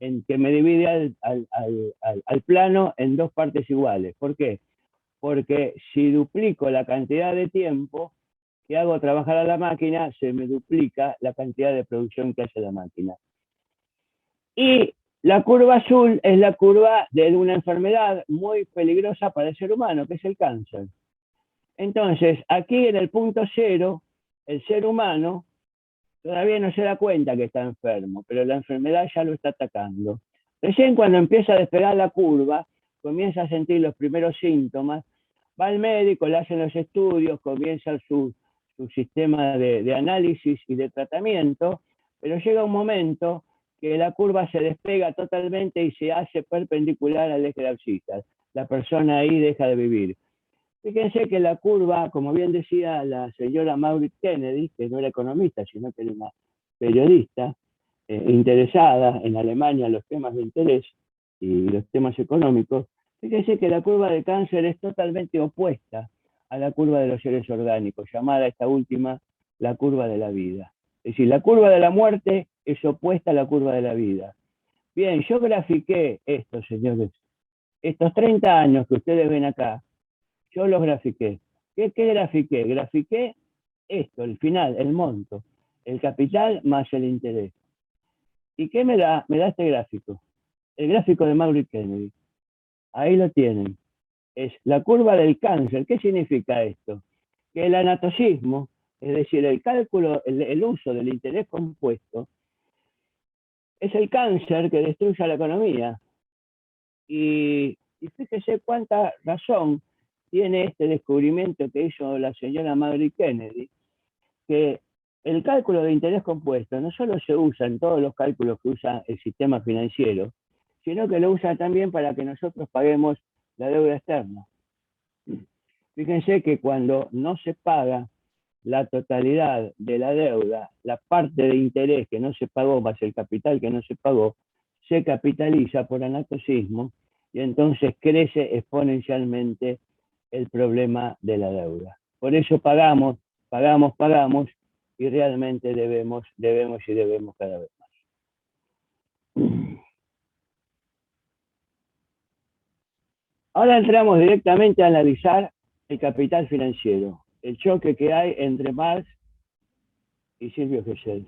en que me divide al plano en dos partes iguales. ¿Por qué? Porque si duplico la cantidad de tiempo que hago trabajar a la máquina, se me duplica la cantidad de producción que hace la máquina. Y la curva azul es la curva de una enfermedad muy peligrosa para el ser humano, que es el cáncer. Entonces, aquí en el punto cero, el ser humano todavía no se da cuenta que está enfermo, pero la enfermedad ya lo está atacando. Recién cuando empieza a despegar la curva, comienza a sentir los primeros síntomas, va al médico, le hacen los estudios, comienza su sistema de análisis y de tratamiento, pero llega un momento que la curva se despega totalmente y se hace perpendicular al eje de abscisas. La persona ahí deja de vivir. Fíjense que la curva, como bien decía la señora Maureen Kennedy, que no era economista, sino que era una periodista interesada en Alemania en los temas de interés y los temas económicos, fíjense que la curva de cáncer es totalmente opuesta a la curva de los seres orgánicos, llamada esta última la curva de la vida. Es decir, la curva de la muerte es opuesta a la curva de la vida. Bien, yo grafiqué esto, señores. Estos 30 años que ustedes ven acá, yo los grafiqué. ¿Qué grafiqué? Grafiqué esto, el final, el monto, el capital más el interés. ¿Y qué me da? Me da este gráfico. El gráfico de Maureen Kennedy. Ahí lo tienen. Es la curva del cáncer. ¿Qué significa esto? Que el anatocismo, es decir, el cálculo, el uso del interés compuesto, es el cáncer que destruye a la economía. Y fíjese cuánta razón tiene este descubrimiento que hizo la señora Maureen Kennedy, que el cálculo de interés compuesto no solo se usa en todos los cálculos que usa el sistema financiero, sino que lo usa también para que nosotros paguemos la deuda externa. Fíjense que cuando no se paga la totalidad de la deuda, la parte de interés que no se pagó más el capital que no se pagó, se capitaliza por anatocismo y entonces crece exponencialmente el problema de la deuda. Por eso pagamos y realmente debemos cada vez más. Ahora entramos directamente a analizar el capital financiero, el choque que hay entre Marx y Silvio Gesell.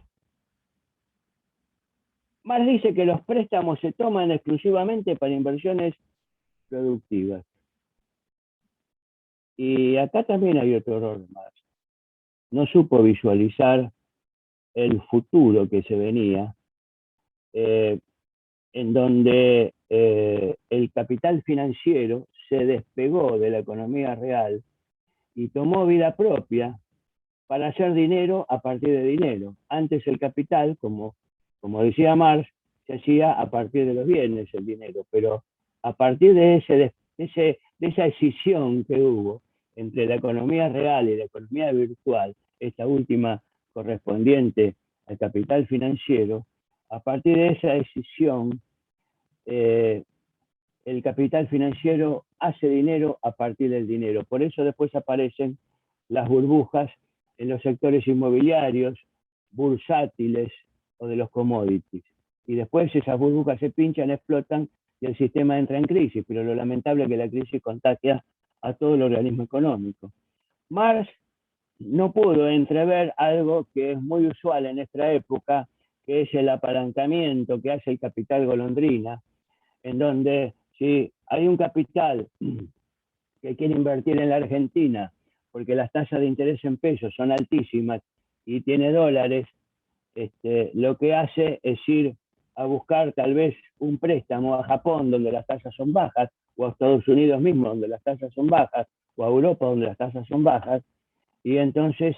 Marx dice que los préstamos se toman exclusivamente para inversiones productivas. Y acá también hay otro error de Marx. No supo visualizar el futuro que se venía, en donde el capital financiero se despegó de la economía real y tomó vida propia para hacer dinero a partir de dinero. Antes el capital, como decía Marx, se hacía a partir de los bienes, el dinero, pero a partir de esa escisión que hubo entre la economía real y la economía virtual, esta última correspondiente al capital financiero, a partir de esa decisión, el capital financiero hace dinero a partir del dinero. Por eso después aparecen las burbujas en los sectores inmobiliarios, bursátiles o de los commodities. Y después esas burbujas se pinchan, explotan y el sistema entra en crisis. Pero lo lamentable es que la crisis contagia a todo el organismo económico. Marx no pudo entrever algo que es muy usual en nuestra época, que es el apalancamiento que hace el capital golondrina, en donde si hay un capital que quiere invertir en la Argentina porque las tasas de interés en pesos son altísimas y tiene dólares, lo que hace es ir a buscar tal vez un préstamo a Japón donde las tasas son bajas, o a Estados Unidos mismo donde las tasas son bajas, o a Europa donde las tasas son bajas, y entonces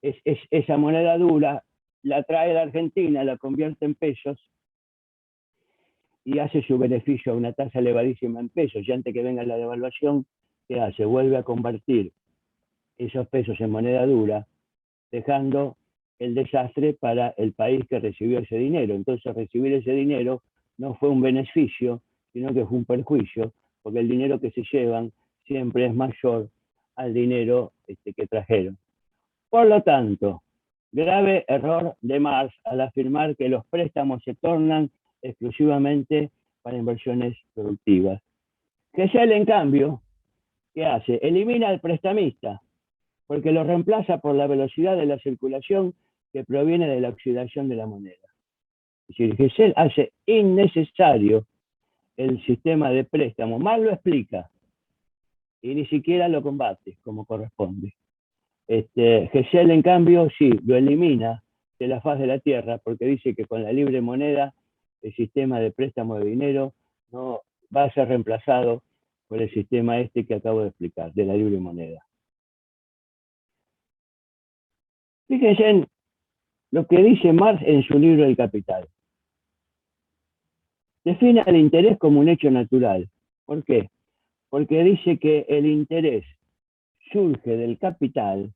esa moneda dura la trae a la Argentina, la convierte en pesos y hace su beneficio a una tasa elevadísima en pesos. Y antes que venga la devaluación, ¿qué hace? Vuelve a convertir esos pesos en moneda dura, dejando el desastre para el país que recibió ese dinero. Entonces recibir ese dinero no fue un beneficio, sino que fue un perjuicio, porque el dinero que se llevan siempre es mayor al dinero que trajeron. Por lo tanto, grave error de Marx al afirmar que los préstamos se tornan exclusivamente para inversiones productivas. Gesell, en cambio, ¿qué hace? Elimina al prestamista, porque lo reemplaza por la velocidad de la circulación que proviene de la oxidación de la moneda. Es decir, Gesell hace innecesario el sistema de préstamo, mal lo explica, y ni siquiera lo combate como corresponde. Gesell, en cambio, sí, lo elimina de la faz de la tierra, porque dice que con la libre moneda el sistema de préstamo de dinero no va a ser reemplazado por el sistema que acabo de explicar, de la libre moneda. Fíjense en lo que dice Marx en su libro El Capital. Define el interés como un hecho natural. ¿Por qué? Porque dice que el interés surge del capital,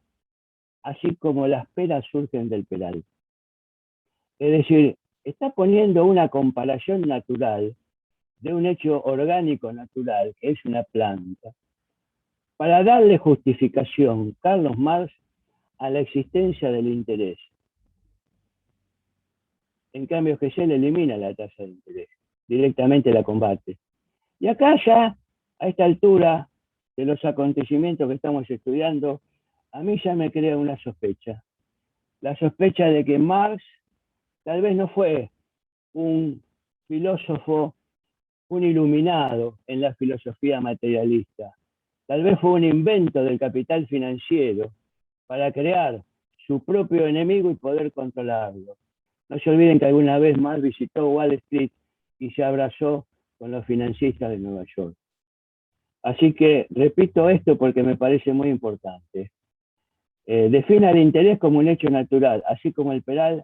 así como las peras surgen del peral. Es decir, está poniendo una comparación natural de un hecho orgánico natural, que es una planta, para darle justificación, Carlos Marx, a la existencia del interés. En cambio, Gesell elimina la tasa de interés, directamente la combate. Y acá ya, a esta altura de los acontecimientos que estamos estudiando, a mí ya me crea una sospecha. La sospecha de que Marx tal vez no fue un filósofo, un iluminado en la filosofía materialista. Tal vez fue un invento del capital financiero para crear su propio enemigo y poder controlarlo. No se olviden que alguna vez Marx visitó Wall Street y se abrazó con los financistas de Nueva York. Así que repito esto porque me parece muy importante. Defina el interés como un hecho natural, así como el peral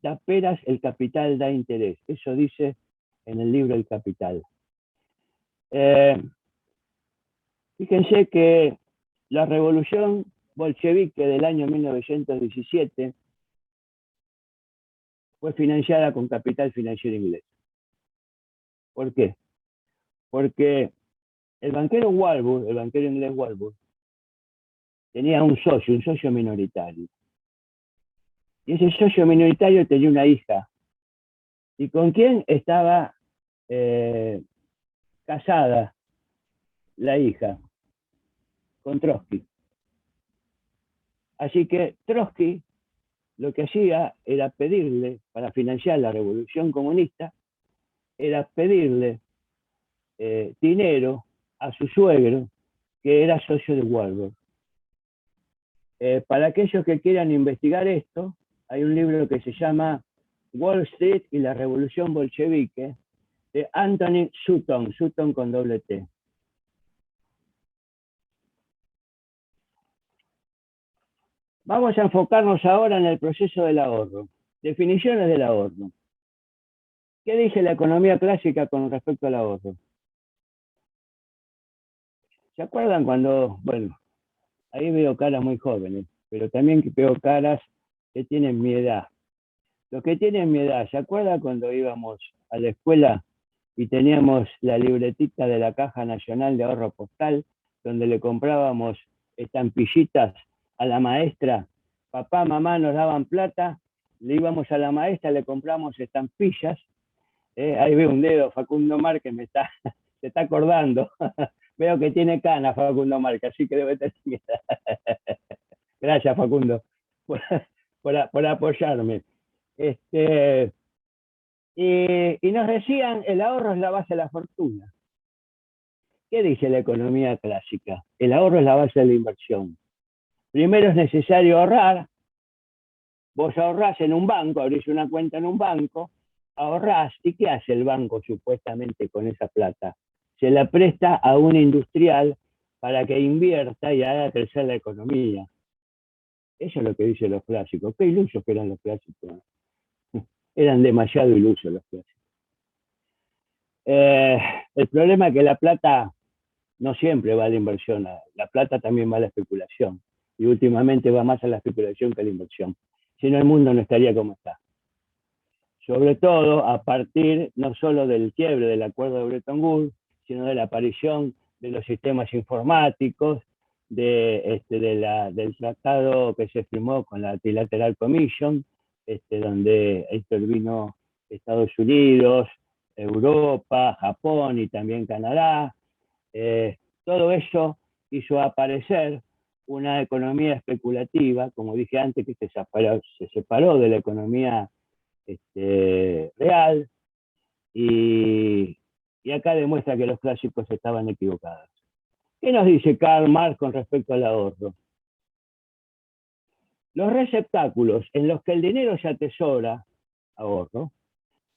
da peras, el capital da interés. Eso dice en el libro El Capital. Fíjense que la revolución bolchevique del año 1917 fue financiada con capital financiero inglés. ¿Por qué? Porque el banquero Warburg, el banquero inglés Warburg, tenía un socio minoritario. Y ese socio minoritario tenía una hija. ¿Y con quién estaba casada la hija? Con Trotsky. Así que Trotsky lo que hacía era pedirle, para financiar la revolución comunista, era pedirle dinero a su suegro, que era socio de Warburg. Para aquellos que quieran investigar esto, hay un libro que se llama Wall Street y la Revolución Bolchevique, de Anthony Sutton, Sutton con doble T. Vamos a enfocarnos ahora en el proceso del ahorro. Definiciones del ahorro. ¿Qué dice la economía clásica con respecto al ahorro? ¿Se acuerdan cuando, bueno, ahí veo caras muy jóvenes, pero también veo caras que tienen mi edad? Los que tienen mi edad, ¿se acuerdan cuando íbamos a la escuela y teníamos la libretita de la Caja Nacional de Ahorro Postal, donde le comprábamos estampillitas a la maestra? Papá, mamá nos daban plata, le íbamos a la maestra, le compramos estampillas. Ahí veo un dedo, Facundo Márquez se está acordando. Veo que tiene canas Facundo Márquez, así que debe tener. Gracias, Facundo, por apoyarme. Y nos decían, el ahorro es la base de la fortuna. ¿Qué dice la economía clásica? El ahorro es la base de la inversión. Primero es necesario ahorrar. Vos ahorrás en un banco, abrís una cuenta en un banco, ahorrás. ¿Y qué hace el banco supuestamente con esa plata? Se la presta a un industrial para que invierta y haga crecer la economía. Eso es lo que dicen los clásicos. Qué ilusos que eran los clásicos. Eran demasiado ilusos los clásicos. El problema es que la plata no siempre va a la inversión. La plata también va a la especulación. Y últimamente va más a la especulación que a la inversión. si no el mundo no estaría como está. Sobre todo a partir no solo del quiebre del acuerdo de Bretton Woods, sino de la aparición de los sistemas informáticos, del tratado que se firmó con la Trilateral Commission, donde intervino Estados Unidos, Europa, Japón y también Canadá. Todo eso hizo aparecer una economía especulativa, como dije antes, que se separó de la economía real, y acá demuestra que los clásicos estaban equivocados. ¿Qué nos dice Karl Marx con respecto al ahorro? Los receptáculos en los que el dinero se atesora, ahorro,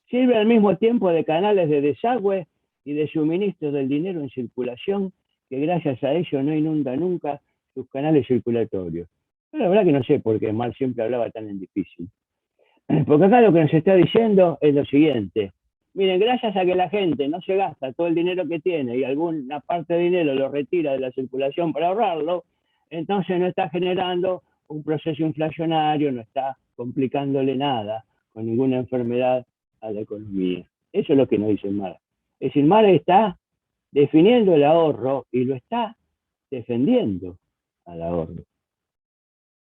sirve al mismo tiempo de canales de desagüe y de suministro del dinero en circulación, que gracias a ello no inunda nunca sus canales circulatorios. Pero la verdad que no sé por qué Marx siempre hablaba tan en difícil. Porque acá lo que nos está diciendo es lo siguiente. Miren, gracias a que la gente no se gasta todo el dinero que tiene y alguna parte de dinero lo retira de la circulación para ahorrarlo, entonces no está generando un proceso inflacionario, no está complicándole nada con ninguna enfermedad a la economía. Eso es lo que nos dice Marx. Es decir, Marx está definiendo el ahorro y lo está defendiendo al ahorro.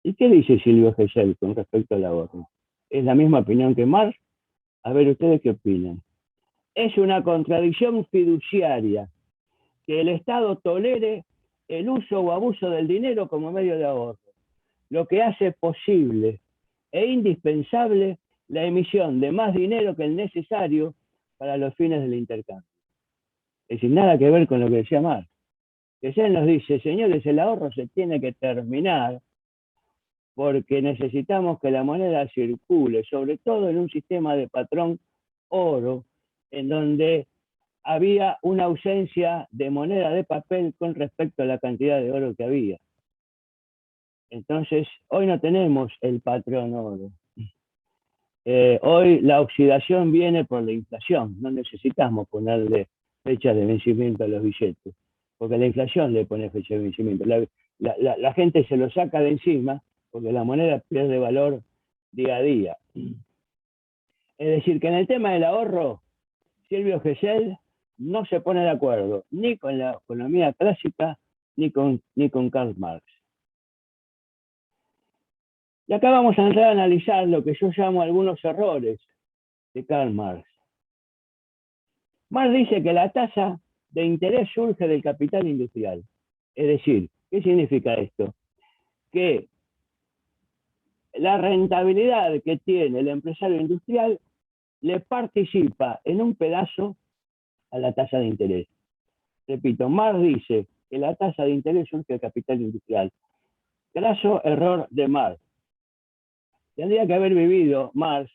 ¿Y qué dice Silvio Gesell con respecto al ahorro? ¿Es la misma opinión que Marx? A ver, ¿ustedes qué opinan? Es una contradicción fiduciaria que el Estado tolere el uso o abuso del dinero como medio de ahorro, lo que hace posible e indispensable la emisión de más dinero que el necesario para los fines del intercambio. Es decir, nada que ver con lo que decía Marx. Gesell nos dice, señores, el ahorro se tiene que terminar porque necesitamos que la moneda circule, sobre todo en un sistema de patrón oro, en donde había una ausencia de moneda de papel con respecto a la cantidad de oro que había. Entonces, hoy no tenemos el patrón oro. Hoy la oxidación viene por la inflación, no necesitamos ponerle fecha de vencimiento a los billetes, porque la inflación le pone fecha de vencimiento. La gente se lo saca de encima porque la moneda pierde valor día a día. Es decir, que en el tema del ahorro, Silvio Gesell no se pone de acuerdo ni con la economía clásica ni con Karl Marx. Y acá vamos a entrar a analizar lo que yo llamo algunos errores de Karl Marx. Marx dice que la tasa de interés surge del capital industrial. Es decir, ¿qué significa esto? Que la rentabilidad que tiene el empresario industrial le participa en un pedazo a la tasa de interés. Repito, Marx dice que la tasa de interés surge del capital industrial. Graso error de Marx. Tendría que haber vivido Marx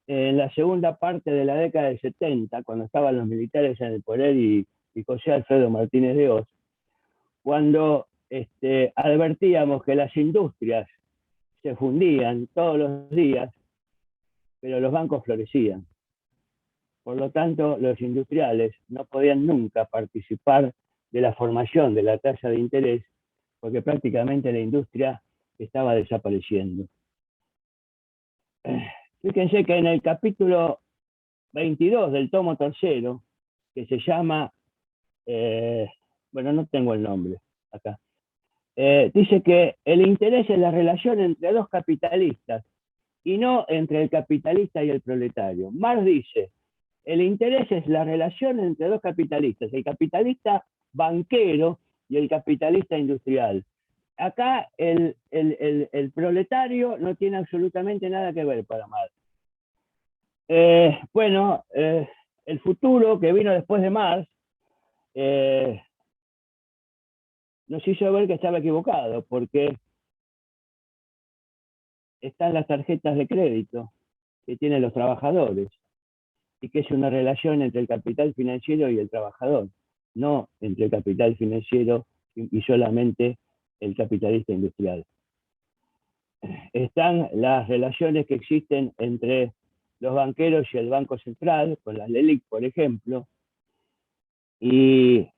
en la segunda parte de la década del 70, cuando estaban los militares en el poder y José Alfredo Martínez de Hoz, cuando advertíamos que las industrias se fundían todos los días, pero los bancos florecían. Por lo tanto, los industriales no podían nunca participar de la formación de la tasa de interés, porque prácticamente la industria estaba desapareciendo. Fíjense que en el capítulo 22 del tomo tercero, que se llama, bueno, no tengo el nombre acá, dice que el interés es la relación entre dos capitalistas y no entre el capitalista y el proletario. Marx dice, el interés es la relación entre dos capitalistas, el capitalista banquero y el capitalista industrial. Acá el proletario no tiene absolutamente nada que ver para Marx. El futuro que vino después de Marx nos hizo ver que estaba equivocado, porque están las tarjetas de crédito que tienen los trabajadores y que es una relación entre el capital financiero y el trabajador, no entre el capital financiero y solamente el capitalista industrial. Están las relaciones que existen entre los banqueros y el Banco Central, con las LELIQ, por ejemplo, y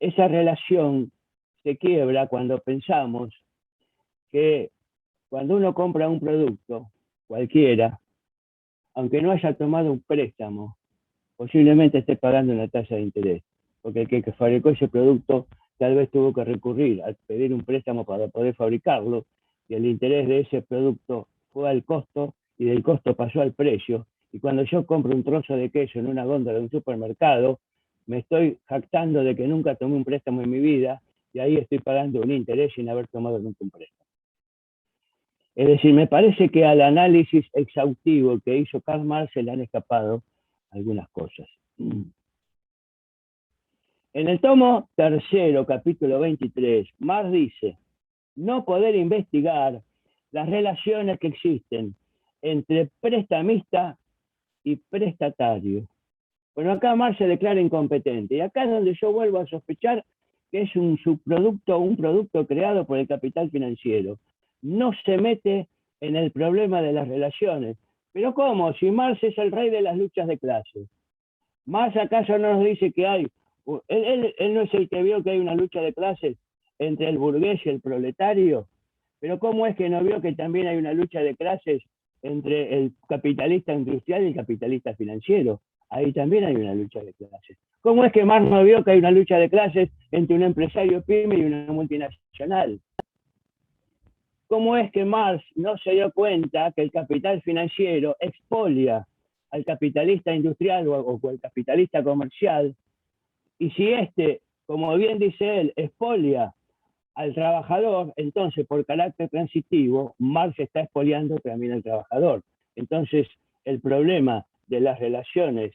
esa relación se quiebra cuando pensamos que cuando uno compra un producto, cualquiera, aunque no haya tomado un préstamo, posiblemente esté pagando una tasa de interés, porque el que fabricó ese producto tal vez tuvo que recurrir a pedir un préstamo para poder fabricarlo, y el interés de ese producto fue al costo, y del costo pasó al precio, y cuando yo compro un trozo de queso en una góndola de un supermercado, me estoy jactando de que nunca tomé un préstamo en mi vida, y ahí estoy pagando un interés sin haber tomado nunca un préstamo. Es decir, me parece que al análisis exhaustivo que hizo Karl Marx se le han escapado algunas cosas. En el tomo tercero, capítulo 23, Marx dice: no poder investigar las relaciones que existen entre prestamista y prestatario. Bueno, acá Marx se declara incompetente, y acá es donde yo vuelvo a sospechar que es un subproducto, un producto creado por el capital financiero. No se mete en el problema de las relaciones. Pero ¿cómo? Si Marx es el rey de las luchas de clases. ¿Marx acaso no nos dice que hay? Él no es el que vio que hay una lucha de clases entre el burgués y el proletario. Pero ¿cómo es que no vio que también hay una lucha de clases entre el capitalista industrial y el capitalista financiero? Ahí también hay una lucha de clases. ¿Cómo es que Marx no vio que hay una lucha de clases entre un empresario pyme y una multinacional? ¿Cómo es que Marx no se dio cuenta que el capital financiero expolia al capitalista industrial o al capitalista comercial? Y si este, como bien dice él, expolia al trabajador, entonces por carácter transitivo, Marx está expoliando también al trabajador. Entonces, el problema de las relaciones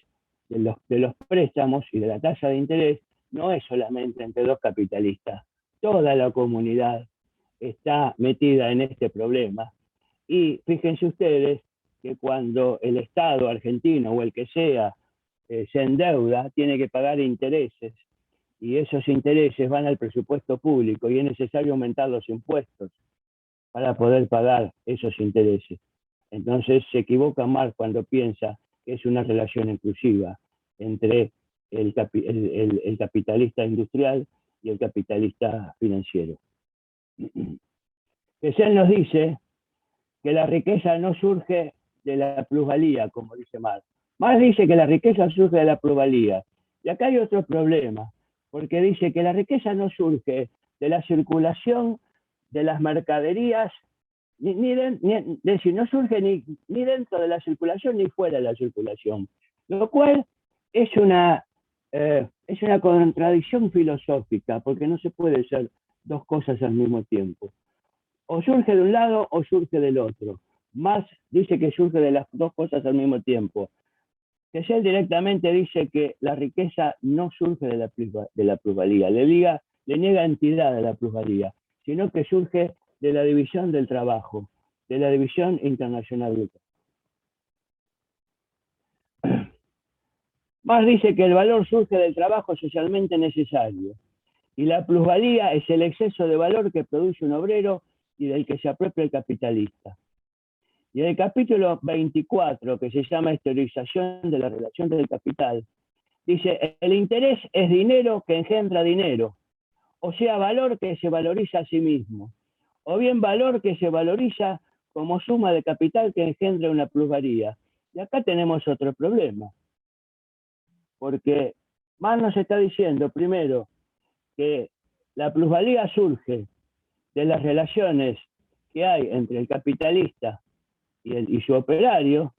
de los préstamos y de la tasa de interés no es solamente entre dos capitalistas. Toda la comunidad está metida en este problema. Y fíjense ustedes que cuando el Estado argentino o el que sea se endeuda, tiene que pagar intereses, y esos intereses van al presupuesto público, y es necesario aumentar los impuestos para poder pagar esos intereses. Entonces se equivoca Marx cuando piensa que es una relación inclusiva entre el capitalista industrial y el capitalista financiero. Gesell nos dice que la riqueza no surge de la plusvalía, como dice Marx. Marx dice que la riqueza surge de la plusvalía. Y acá hay otro problema, porque dice que la riqueza no surge de la circulación de las mercaderías, no surge ni dentro de la circulación ni fuera de la circulación, lo cual es una contradicción filosófica, porque no se puede ser dos cosas al mismo tiempo. O surge de un lado o surge del otro. Marx dice que surge de las dos cosas al mismo tiempo. Gesell directamente dice que la riqueza no surge de la plusvalía, le niega entidad a la plusvalía, sino que surge de la división del trabajo, de la división internacional del trabajo. Marx dice que el valor surge del trabajo socialmente necesario, y la plusvalía es el exceso de valor que produce un obrero y del que se apropia el capitalista. Y en el capítulo 24, que se llama Historización de la relación del capital, dice: el interés es dinero que engendra dinero, o sea, valor que se valoriza a sí mismo, o bien valor que se valoriza como suma de capital que engendra una plusvalía. Y acá tenemos otro problema, porque Marx nos está diciendo, primero, que la plusvalía surge de las relaciones que hay entre el capitalista y su operario,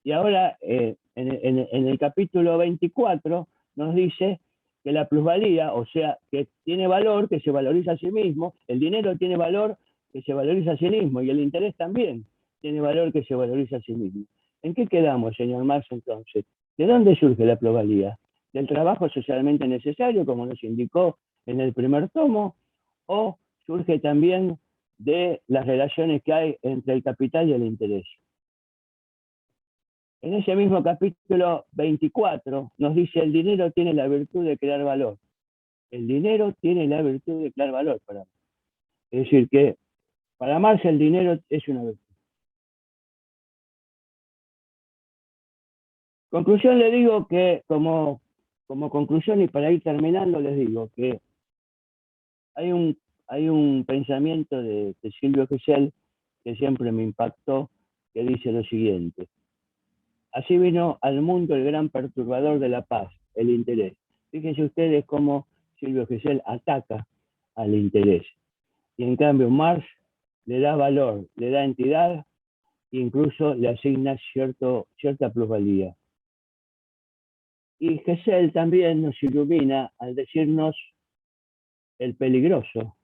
y ahora en el capítulo 24 nos dice que la plusvalía, o sea, que tiene valor que se valoriza a sí mismo, el dinero tiene valor que se valoriza a sí mismo, y el interés también tiene valor que se valoriza a sí mismo. ¿En qué quedamos, señor Marx, entonces? ¿De dónde surge la plusvalía? ¿Del trabajo socialmente necesario, como nos indicó en el primer tomo, o surge también de las relaciones que hay entre el capital y el interés? En ese mismo capítulo 24 nos dice: el dinero tiene la virtud de crear valor. El dinero tiene la virtud de crear valor para Marx. Es decir, que para Marx el dinero es una virtud. Conclusión, le digo que como conclusión, y para ir terminando, les digo que hay un pensamiento de Silvio Gesell que siempre me impactó, que dice lo siguiente: así vino al mundo el gran perturbador de la paz, el interés. Fíjense ustedes cómo Silvio Gesell ataca al interés. Y en cambio Marx le da valor, le da entidad, incluso le asigna cierta plusvalía. Y Gesell también nos ilumina al decirnos el peligroso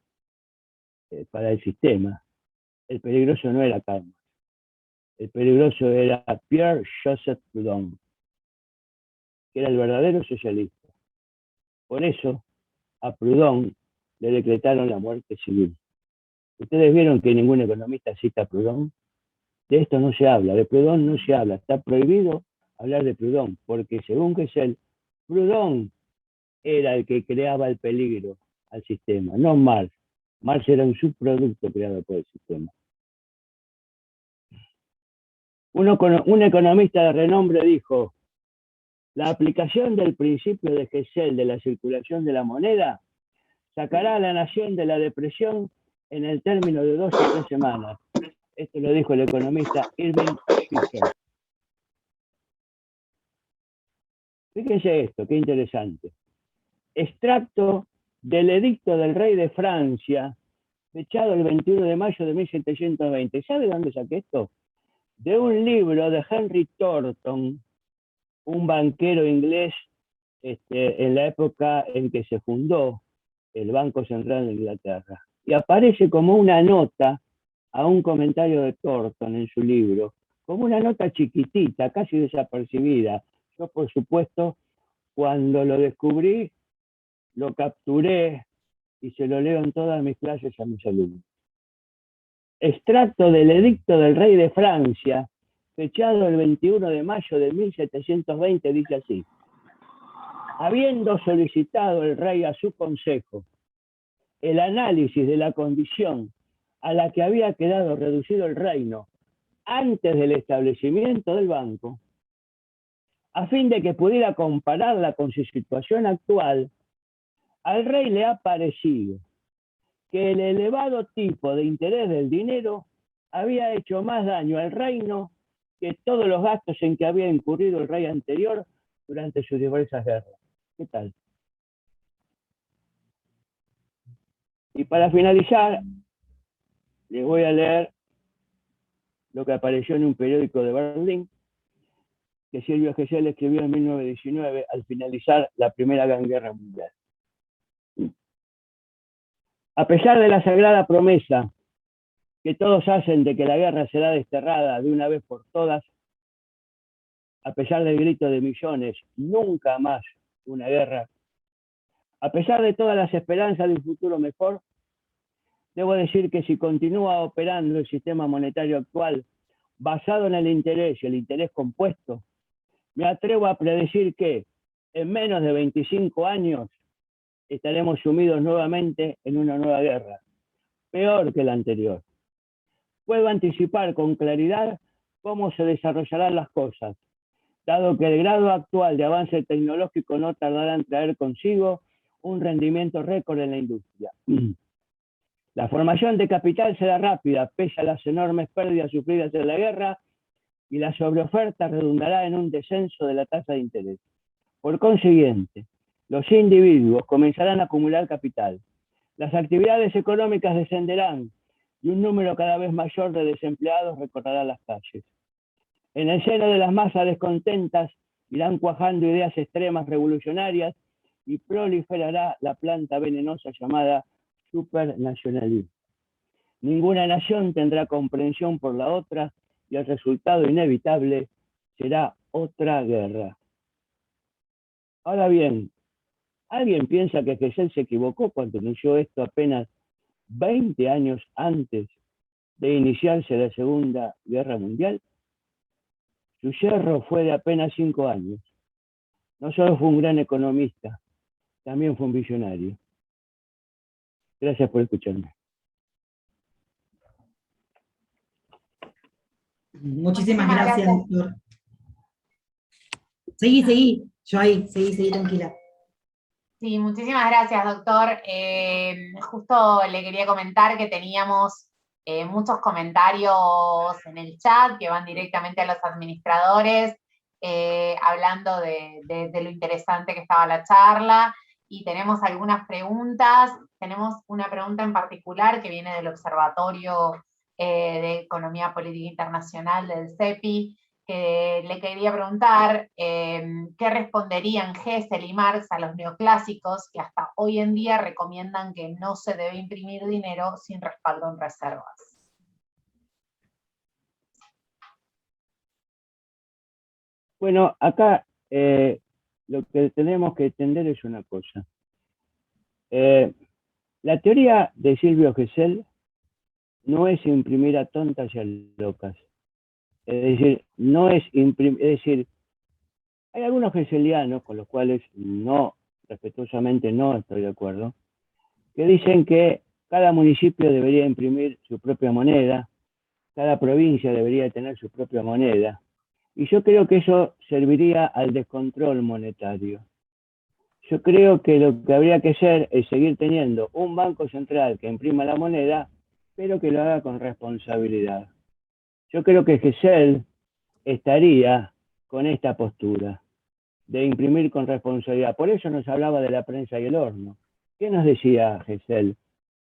para el sistema. El peligroso no era Karl Marx. El peligroso era Pierre-Joseph Proudhon, que era el verdadero socialista. Por eso a Proudhon le decretaron la muerte civil. ¿Ustedes vieron que ningún economista cita a Proudhon? De esto no se habla, de Proudhon no se habla. Está prohibido hablar de Proudhon, porque según Gesell, Proudhon era el que creaba el peligro al sistema, no Marx. Marx era un subproducto creado por el sistema. Un economista de renombre dijo: la aplicación del principio de Gesell de la circulación de la moneda sacará a la nación de la depresión en el término de 2 o 3 semanas. Esto lo dijo el economista Irving Fisher. Fíjense esto, qué interesante. Extracto del edicto del rey de Francia, fechado el 21 de mayo de 1720. ¿Sabe dónde saqué esto? De un libro de Henry Thornton, un banquero inglés en la época en que se fundó el Banco Central de Inglaterra. Y aparece como una nota a un comentario de Thornton en su libro, como una nota chiquitita, casi desapercibida. Yo, por supuesto, cuando lo descubrí, lo capturé y se lo leo en todas mis clases a mis alumnos. Extracto del edicto del rey de Francia, fechado el 21 de mayo de 1720, dice así: habiendo solicitado el rey a su consejo el análisis de la condición a la que había quedado reducido el reino antes del establecimiento del banco, a fin de que pudiera compararla con su situación actual, al rey le ha parecido que el elevado tipo de interés del dinero había hecho más daño al reino que todos los gastos en que había incurrido el rey anterior durante sus diversas guerras. ¿Qué tal? Y para finalizar, les voy a leer lo que apareció en un periódico de Berlín, que Silvio Gesell escribió en 1919 al finalizar la Primera Gran Guerra Mundial. A pesar de la sagrada promesa que todos hacen de que la guerra será desterrada de una vez por todas, a pesar del grito de millones, nunca más una guerra, a pesar de todas las esperanzas de un futuro mejor, debo decir que si continúa operando el sistema monetario actual basado en el interés y el interés compuesto, me atrevo a predecir que en menos de 25 años estaremos sumidos nuevamente en una nueva guerra, peor que la anterior. Puedo anticipar con claridad cómo se desarrollarán las cosas, dado que el grado actual de avance tecnológico no tardará en traer consigo un rendimiento récord en la industria. La formación de capital será rápida, pese a las enormes pérdidas sufridas en la guerra, y la sobreoferta redundará en un descenso de la tasa de interés. Por consiguiente, los individuos comenzarán a acumular capital, las actividades económicas descenderán y un número cada vez mayor de desempleados recorrerá las calles. En el seno de las masas descontentas irán cuajando ideas extremas revolucionarias y proliferará la planta venenosa llamada supernacionalismo. Ninguna nación tendrá comprensión por la otra y el resultado inevitable será otra guerra. Ahora bien, ¿alguien piensa que Gesell se equivocó cuando anunció esto apenas 20 años antes de iniciarse la Segunda Guerra Mundial? Su yerro fue de apenas 5 años. No solo fue un gran economista, también fue un visionario. Gracias por escucharme. Muchísimas gracias, doctor. Seguí, yo ahí, seguí, tranquila. Sí, muchísimas gracias, doctor. Justo le quería comentar que teníamos muchos comentarios en el chat que van directamente a los administradores, hablando de lo interesante que estaba la charla, y tenemos algunas preguntas. Tenemos una pregunta en particular que viene del Observatorio de Economía Política Internacional del CEPI, que le quería preguntar qué responderían Hessel y Marx a los neoclásicos que hasta hoy en día recomiendan que no se debe imprimir dinero sin respaldo en reservas. Bueno, acá lo que tenemos que entender es una cosa. La teoría de Silvio Gesell no es imprimir a tontas y a locas. Es decir, no es imprimir, es decir, hay algunos hegelianos con los cuales respetuosamente no estoy de acuerdo, que dicen que cada municipio debería imprimir su propia moneda, cada provincia debería tener su propia moneda, y yo creo que eso serviría al descontrol monetario. Yo creo que lo que habría que hacer es seguir teniendo un banco central que imprima la moneda, pero que lo haga con responsabilidad. Yo creo que Gesell estaría con esta postura de imprimir con responsabilidad. Por eso nos hablaba de la prensa y el horno. ¿Qué nos decía Gesell?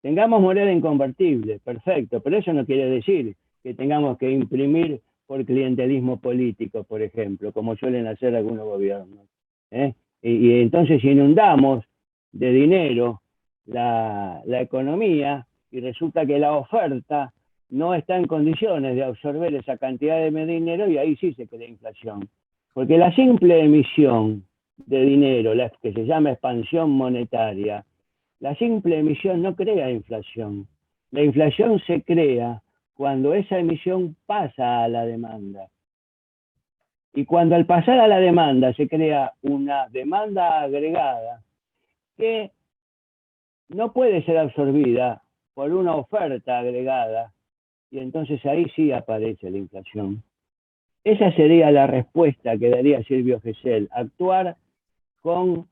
Tengamos moneda inconvertible, perfecto, pero eso no quiere decir que tengamos que imprimir por clientelismo político, por ejemplo, como suelen hacer algunos gobiernos. Y entonces inundamos de dinero la economía y resulta que la oferta no está en condiciones de absorber esa cantidad de dinero, y ahí sí se crea inflación. Porque la simple emisión de dinero, la que se llama expansión monetaria, la simple emisión no crea inflación. La inflación se crea cuando esa emisión pasa a la demanda. Y cuando al pasar a la demanda se crea una demanda agregada que no puede ser absorbida por una oferta agregada, y entonces ahí sí aparece la inflación. Esa sería la respuesta que daría Silvio Gesell, actuar con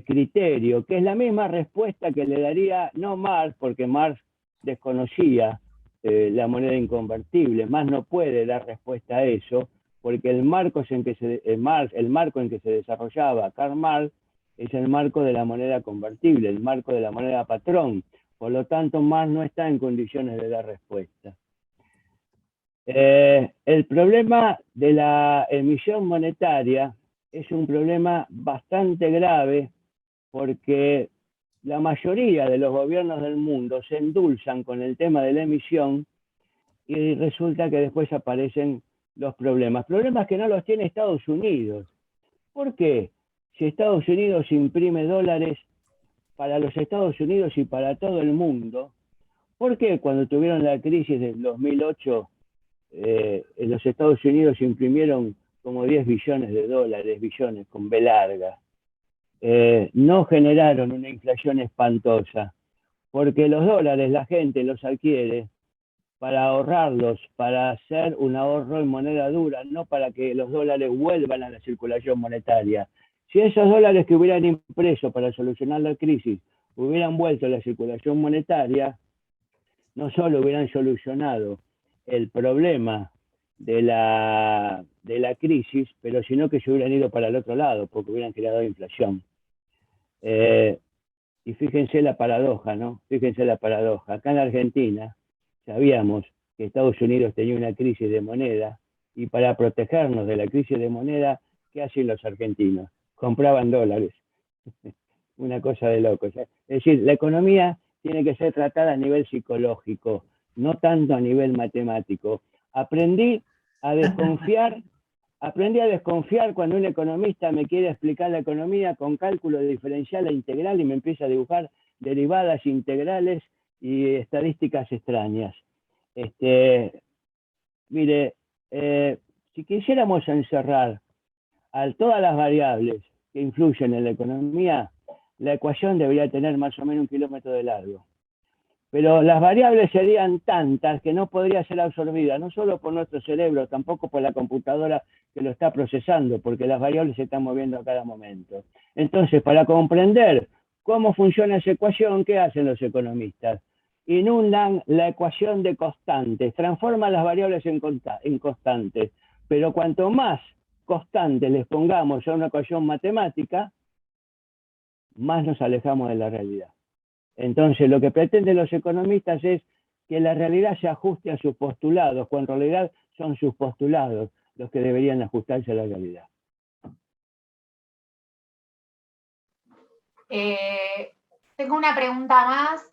criterio, que es la misma respuesta que le daría no Marx, porque Marx desconocía la moneda inconvertible. Marx no puede dar respuesta a eso, porque el marco en que se desarrollaba Karl Marx es el marco de la moneda convertible, el marco de la moneda patrón. Por lo tanto, Marx no está en condiciones de dar respuesta. El problema de la emisión monetaria es un problema bastante grave, porque la mayoría de los gobiernos del mundo se endulzan con el tema de la emisión y resulta que después aparecen los problemas. Problemas que no los tiene Estados Unidos. ¿Por qué? Si Estados Unidos imprime dólares para los Estados Unidos y para todo el mundo, ¿por qué cuando tuvieron la crisis del 2008 en los Estados Unidos imprimieron como 10 billones de dólares, billones con B larga? No generaron una inflación espantosa, porque los dólares la gente los adquiere para ahorrarlos, para hacer un ahorro en moneda dura, no para que los dólares vuelvan a la circulación monetaria. Si esos dólares que hubieran impreso para solucionar la crisis hubieran vuelto a la circulación monetaria, no solo hubieran solucionado el problema de la crisis, pero sino que se hubieran ido para el otro lado, porque hubieran creado inflación. Y fíjense la paradoja, ¿no? Fíjense la paradoja. Acá en Argentina sabíamos que Estados Unidos tenía una crisis de moneda, y para protegernos de la crisis de moneda, ¿qué hacen los argentinos? Compraban dólares. Una cosa de locos. Es decir, la economía tiene que ser tratada a nivel psicológico, no tanto a nivel matemático. Aprendí a desconfiar cuando un economista me quiere explicar la economía con cálculo diferencial e integral y me empieza a dibujar derivadas integrales y estadísticas extrañas. Mire, si quisiéramos encerrar a todas las variables que influyen en la economía, la ecuación debería tener más o menos 1 kilómetro de largo. Pero las variables serían tantas que no podría ser absorbida, no solo por nuestro cerebro, tampoco por la computadora que lo está procesando, porque las variables se están moviendo a cada momento. Entonces, para comprender cómo funciona esa ecuación, ¿qué hacen los economistas? inundan la ecuación de constantes, transforman las variables en constantes, pero cuanto más constantes les pongamos a una ecuación matemática, más nos alejamos de la realidad. Entonces, lo que pretenden los economistas es que la realidad se ajuste a sus postulados, cuando en realidad son sus postulados los que deberían ajustarse a la realidad. Tengo una pregunta más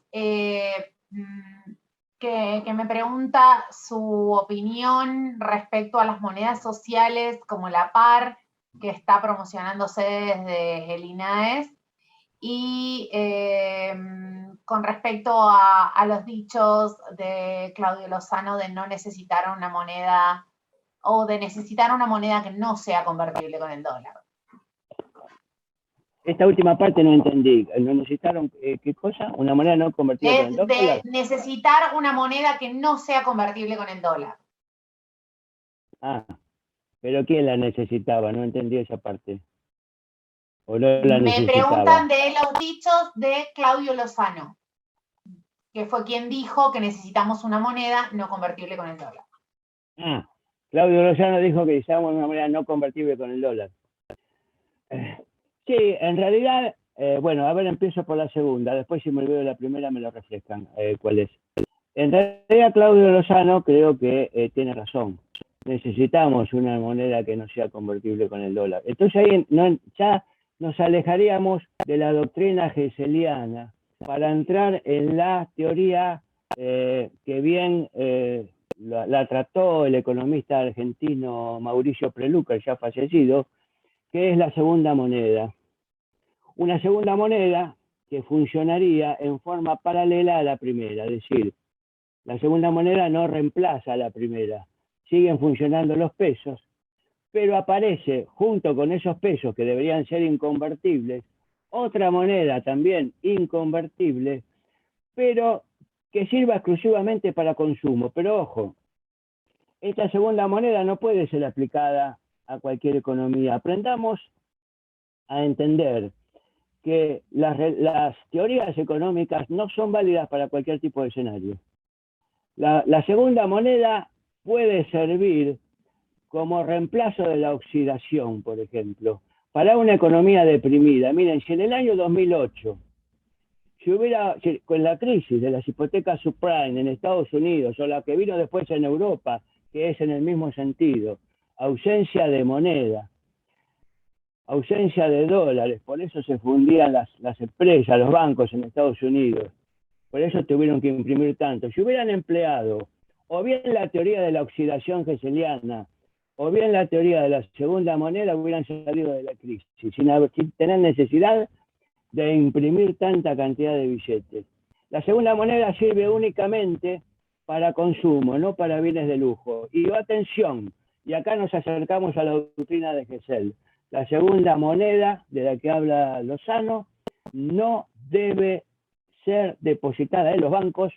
que me pregunta su opinión respecto a las monedas sociales como la PAR, que está promocionándose desde el INAES, y con respecto a los dichos de Claudio Lozano de no necesitar una moneda, o de necesitar una moneda que no sea convertible con el dólar. Esta última parte no entendí. ¿No necesitaron qué cosa? ¿Una moneda no convertible con el dólar? De necesitar una moneda que no sea convertible con el dólar. Ah, pero ¿quién la necesitaba? No entendí esa parte. ¿O no la Me necesitaba? preguntan de los dichos de Claudio Lozano, que fue quien dijo que necesitamos una moneda no convertible con el dólar. Ah, Claudio Lozano dijo que necesitábamos una moneda no convertible con el dólar. Sí, en realidad, bueno, a ver, empiezo por la segunda, después si me olvido la primera me lo refrescan, cuál es. En realidad Claudio Lozano creo que tiene razón. Necesitamos una moneda que no sea convertible con el dólar. Entonces ahí ya nos alejaríamos de la doctrina hegeliana para entrar en la teoría que bien la trató el economista argentino Mauricio Prelucker, ya fallecido, que es la segunda moneda. Una segunda moneda que funcionaría en forma paralela a la primera, es decir, la segunda moneda no reemplaza a la primera, siguen funcionando los pesos, pero aparece junto con esos pesos que deberían ser inconvertibles, otra moneda también inconvertible, pero que sirva exclusivamente para consumo. Pero ojo, esta segunda moneda no puede ser aplicada a cualquier economía. Aprendamos a entender que las teorías económicas no son válidas para cualquier tipo de escenario. La segunda moneda puede servir como reemplazo de la oxidación, por ejemplo, para una economía deprimida. Miren, si en el año 2008, con la crisis de las hipotecas subprime en Estados Unidos, o la que vino después en Europa, que es en el mismo sentido, ausencia de moneda, ausencia de dólares, por eso se fundían las empresas, los bancos en Estados Unidos, por eso tuvieron que imprimir tanto. Si hubieran empleado o bien la teoría de la oxidación hegeliana, o bien la teoría de la segunda moneda, hubieran salido de la crisis, sin tener necesidad de imprimir tanta cantidad de billetes. La segunda moneda sirve únicamente para consumo, no para bienes de lujo. Y atención, y acá nos acercamos a la doctrina de Hessel. La segunda moneda de la que habla Lozano no debe ser depositada en los bancos.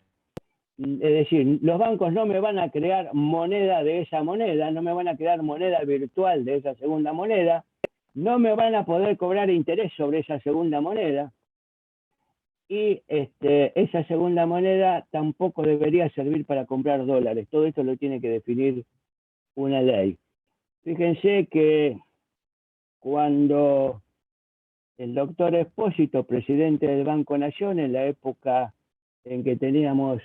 Es decir, los bancos no me van a crear moneda de esa moneda, no me van a crear moneda virtual de esa segunda moneda, no me van a poder cobrar interés sobre esa segunda moneda, y esa segunda moneda tampoco debería servir para comprar dólares. Todo esto lo tiene que definir una ley. Fíjense que cuando el doctor Espósito, presidente del Banco Nación, en la época en que teníamos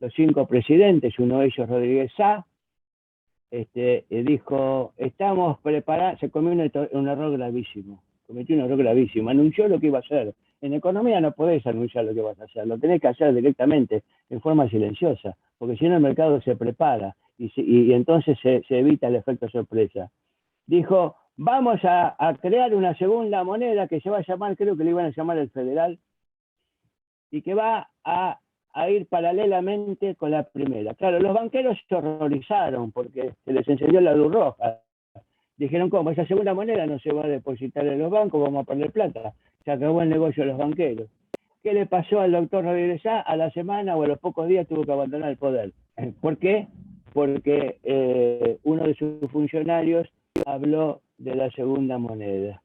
los 5 presidentes, uno de ellos Rodríguez Sá, dijo, estamos preparados, se cometió un error gravísimo, anunció lo que iba a hacer. En economía no podés anunciar lo que vas a hacer, lo tenés que hacer directamente, en forma silenciosa, porque si no el mercado se prepara y entonces se evita el efecto sorpresa. Dijo, vamos a crear una segunda moneda que se va a llamar, creo que le iban a llamar el federal, y que va a ir paralelamente con la primera. Claro, los banqueros se horrorizaron porque se les encendió la luz roja. Dijeron, ¿cómo? Esa segunda moneda no se va a depositar en los bancos, vamos a perder plata. Se acabó el negocio de los banqueros. ¿Qué le pasó al doctor Rodríguez Sá? A la semana o a los pocos días tuvo que abandonar el poder. ¿Por qué? Porque uno de sus funcionarios habló de la segunda moneda.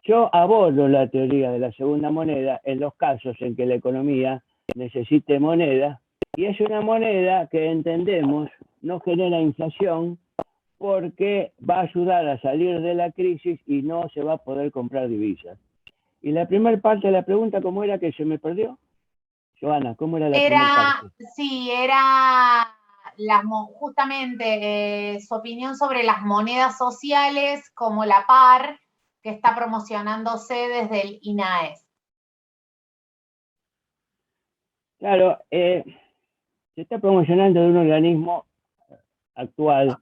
Yo abordo la teoría de la segunda moneda en los casos en que la economía necesite moneda, y es una moneda que entendemos no genera inflación porque va a ayudar a salir de la crisis y no se va a poder comprar divisas. Y la primera parte de la pregunta, ¿cómo era que se me perdió? Joana, ¿cómo era la primera parte? Sí, era justamente su opinión sobre las monedas sociales como la PAR, que está promocionándose desde el INAES. Claro, se está promocionando de un organismo actual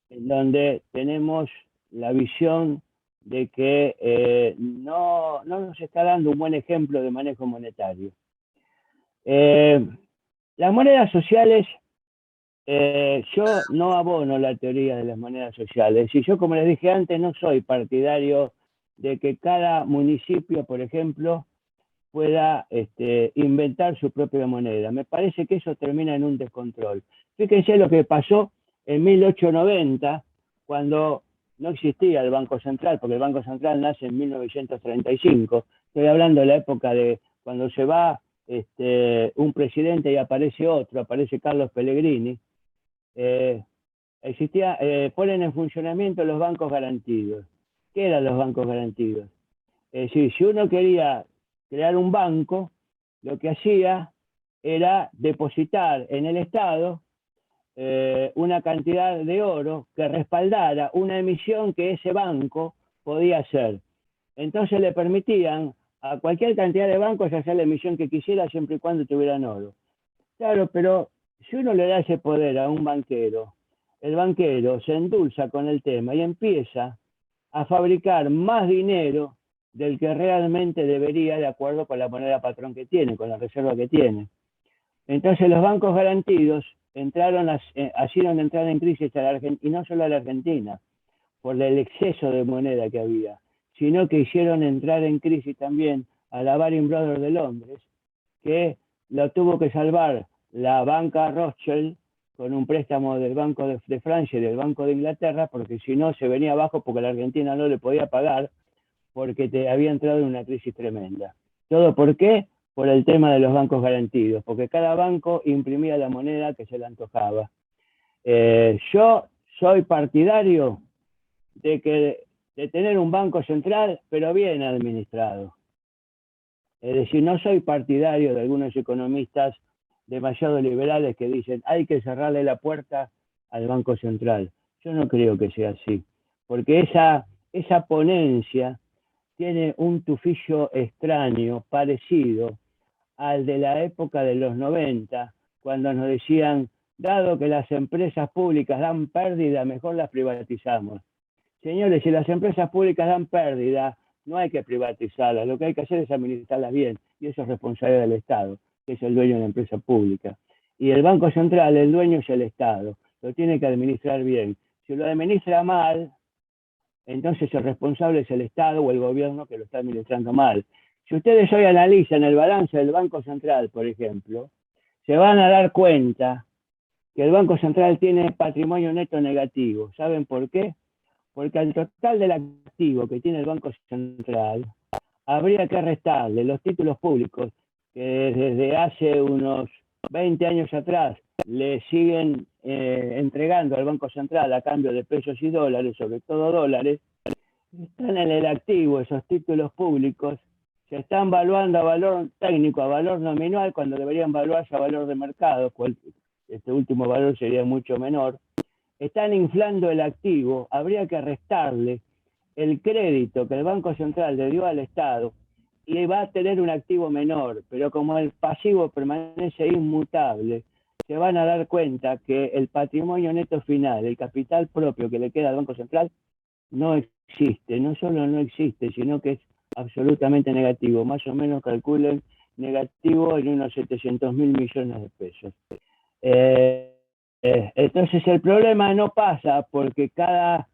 en donde tenemos la visión de que no nos está dando un buen ejemplo de manejo monetario. Las monedas sociales, yo no abono la teoría de las monedas sociales, y yo, como les dije antes, no soy partidario de que cada municipio, por ejemplo, pueda inventar su propia moneda. Me parece que eso termina en un descontrol. Fíjense lo que pasó en 1890, cuando no existía el Banco Central, porque el Banco Central nace en 1935. Estoy hablando de la época de cuando se va un presidente y aparece otro, aparece Carlos Pellegrini. Ponen en funcionamiento los bancos garantidos. ¿Qué eran los bancos garantidos? Es decir, si uno quería crear un banco, lo que hacía era depositar en el Estado una cantidad de oro que respaldara una emisión que ese banco podía hacer. Entonces le permitían a cualquier cantidad de bancos hacer la emisión que quisiera siempre y cuando tuvieran oro. Claro, pero si uno le da ese poder a un banquero, el banquero se endulza con el tema y empieza a fabricar más dinero del que realmente debería, de acuerdo con la moneda patrón que tiene, con la reserva que tiene. Entonces los bancos garantidos hicieron entrar en crisis a la Argentina, y no solo a la Argentina, por el exceso de moneda que había, sino que hicieron entrar en crisis también a la Baring Brothers de Londres, que lo tuvo que salvar la banca Rothschild con un préstamo del Banco de Francia y del Banco de Inglaterra, porque si no se venía abajo porque la Argentina no le podía pagar, porque había entrado en una crisis tremenda. ¿Todo por qué? Por el tema de los bancos garantidos, porque cada banco imprimía la moneda que se le antojaba. Yo soy partidario de tener un banco central, pero bien administrado. Es decir, no soy partidario de algunos economistas demasiado liberales que dicen hay que cerrarle la puerta al Banco Central. Yo no creo que sea así, porque esa ponencia tiene un tufillo extraño, parecido al de la época de los 90, cuando nos decían, dado que las empresas públicas dan pérdida, mejor las privatizamos. Señores, si las empresas públicas dan pérdida, no hay que privatizarlas, lo que hay que hacer es administrarlas bien, y eso es responsabilidad del Estado, que es el dueño de la empresa pública. Y el Banco Central, el dueño es el Estado, lo tiene que administrar bien. Si lo administra mal, entonces el responsable es el Estado o el gobierno que lo está administrando mal. Si ustedes hoy analizan el balance del Banco Central, por ejemplo, se van a dar cuenta que el Banco Central tiene patrimonio neto negativo. ¿Saben por qué? Porque al total del activo que tiene el Banco Central, habría que restarle los títulos públicos que desde hace unos 20 años atrás le siguen entregando al Banco Central a cambio de pesos y dólares, sobre todo dólares. Están en el activo esos títulos públicos, se están valuando a valor técnico, a valor nominal, cuando deberían valuarse a valor de mercado, este último valor sería mucho menor. Están inflando el activo, habría que restarle el crédito que el Banco Central le dio al Estado y va a tener un activo menor, pero como el pasivo permanece inmutable, se van a dar cuenta que el patrimonio neto final, el capital propio que le queda al Banco Central, no existe. No solo no existe, sino que es absolutamente negativo. Más o menos calculen negativo en unos 700.000 millones de pesos. Entonces el problema no pasa porque cada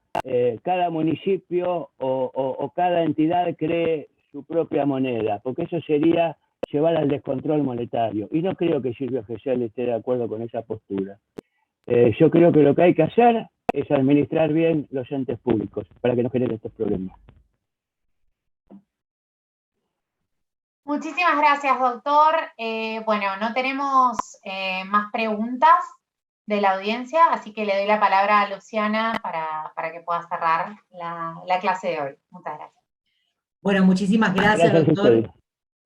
municipio o cada entidad cree su propia moneda, porque eso sería llevar al descontrol monetario. Y no creo que Silvio Gesell esté de acuerdo con esa postura. Yo creo que lo que hay que hacer es administrar bien los entes públicos para que no generen estos problemas. Muchísimas gracias, doctor. Bueno, no tenemos más preguntas de la audiencia, así que le doy la palabra a Luciana para que pueda cerrar la clase de hoy. Muchas gracias. Bueno, muchísimas gracias, Gracias a doctor. ustedes.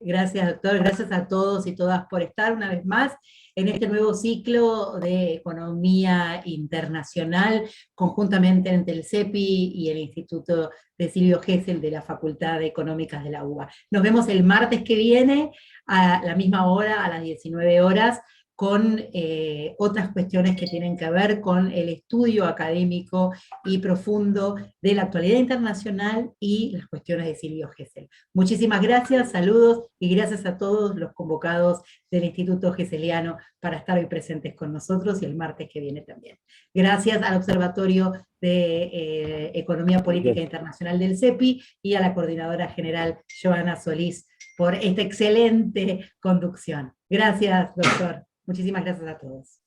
Gracias, doctor. Gracias a todos y todas por estar una vez más en este nuevo ciclo de Economía Internacional, conjuntamente entre el CEPI y el Instituto de Silvio Gesell de la Facultad de Económicas de la UBA. Nos vemos el martes que viene, a la misma hora, a las 19 horas, con otras cuestiones que tienen que ver con el estudio académico y profundo de la actualidad internacional y las cuestiones de Silvio Gesell. Muchísimas gracias, saludos, y gracias a todos los convocados del Instituto Gesseliano para estar hoy presentes con nosotros y el martes que viene también. Gracias al Observatorio de Economía Política Internacional del CEPI y a la Coordinadora General Joana Solís por esta excelente conducción. Gracias, doctor. Muchísimas gracias a todos.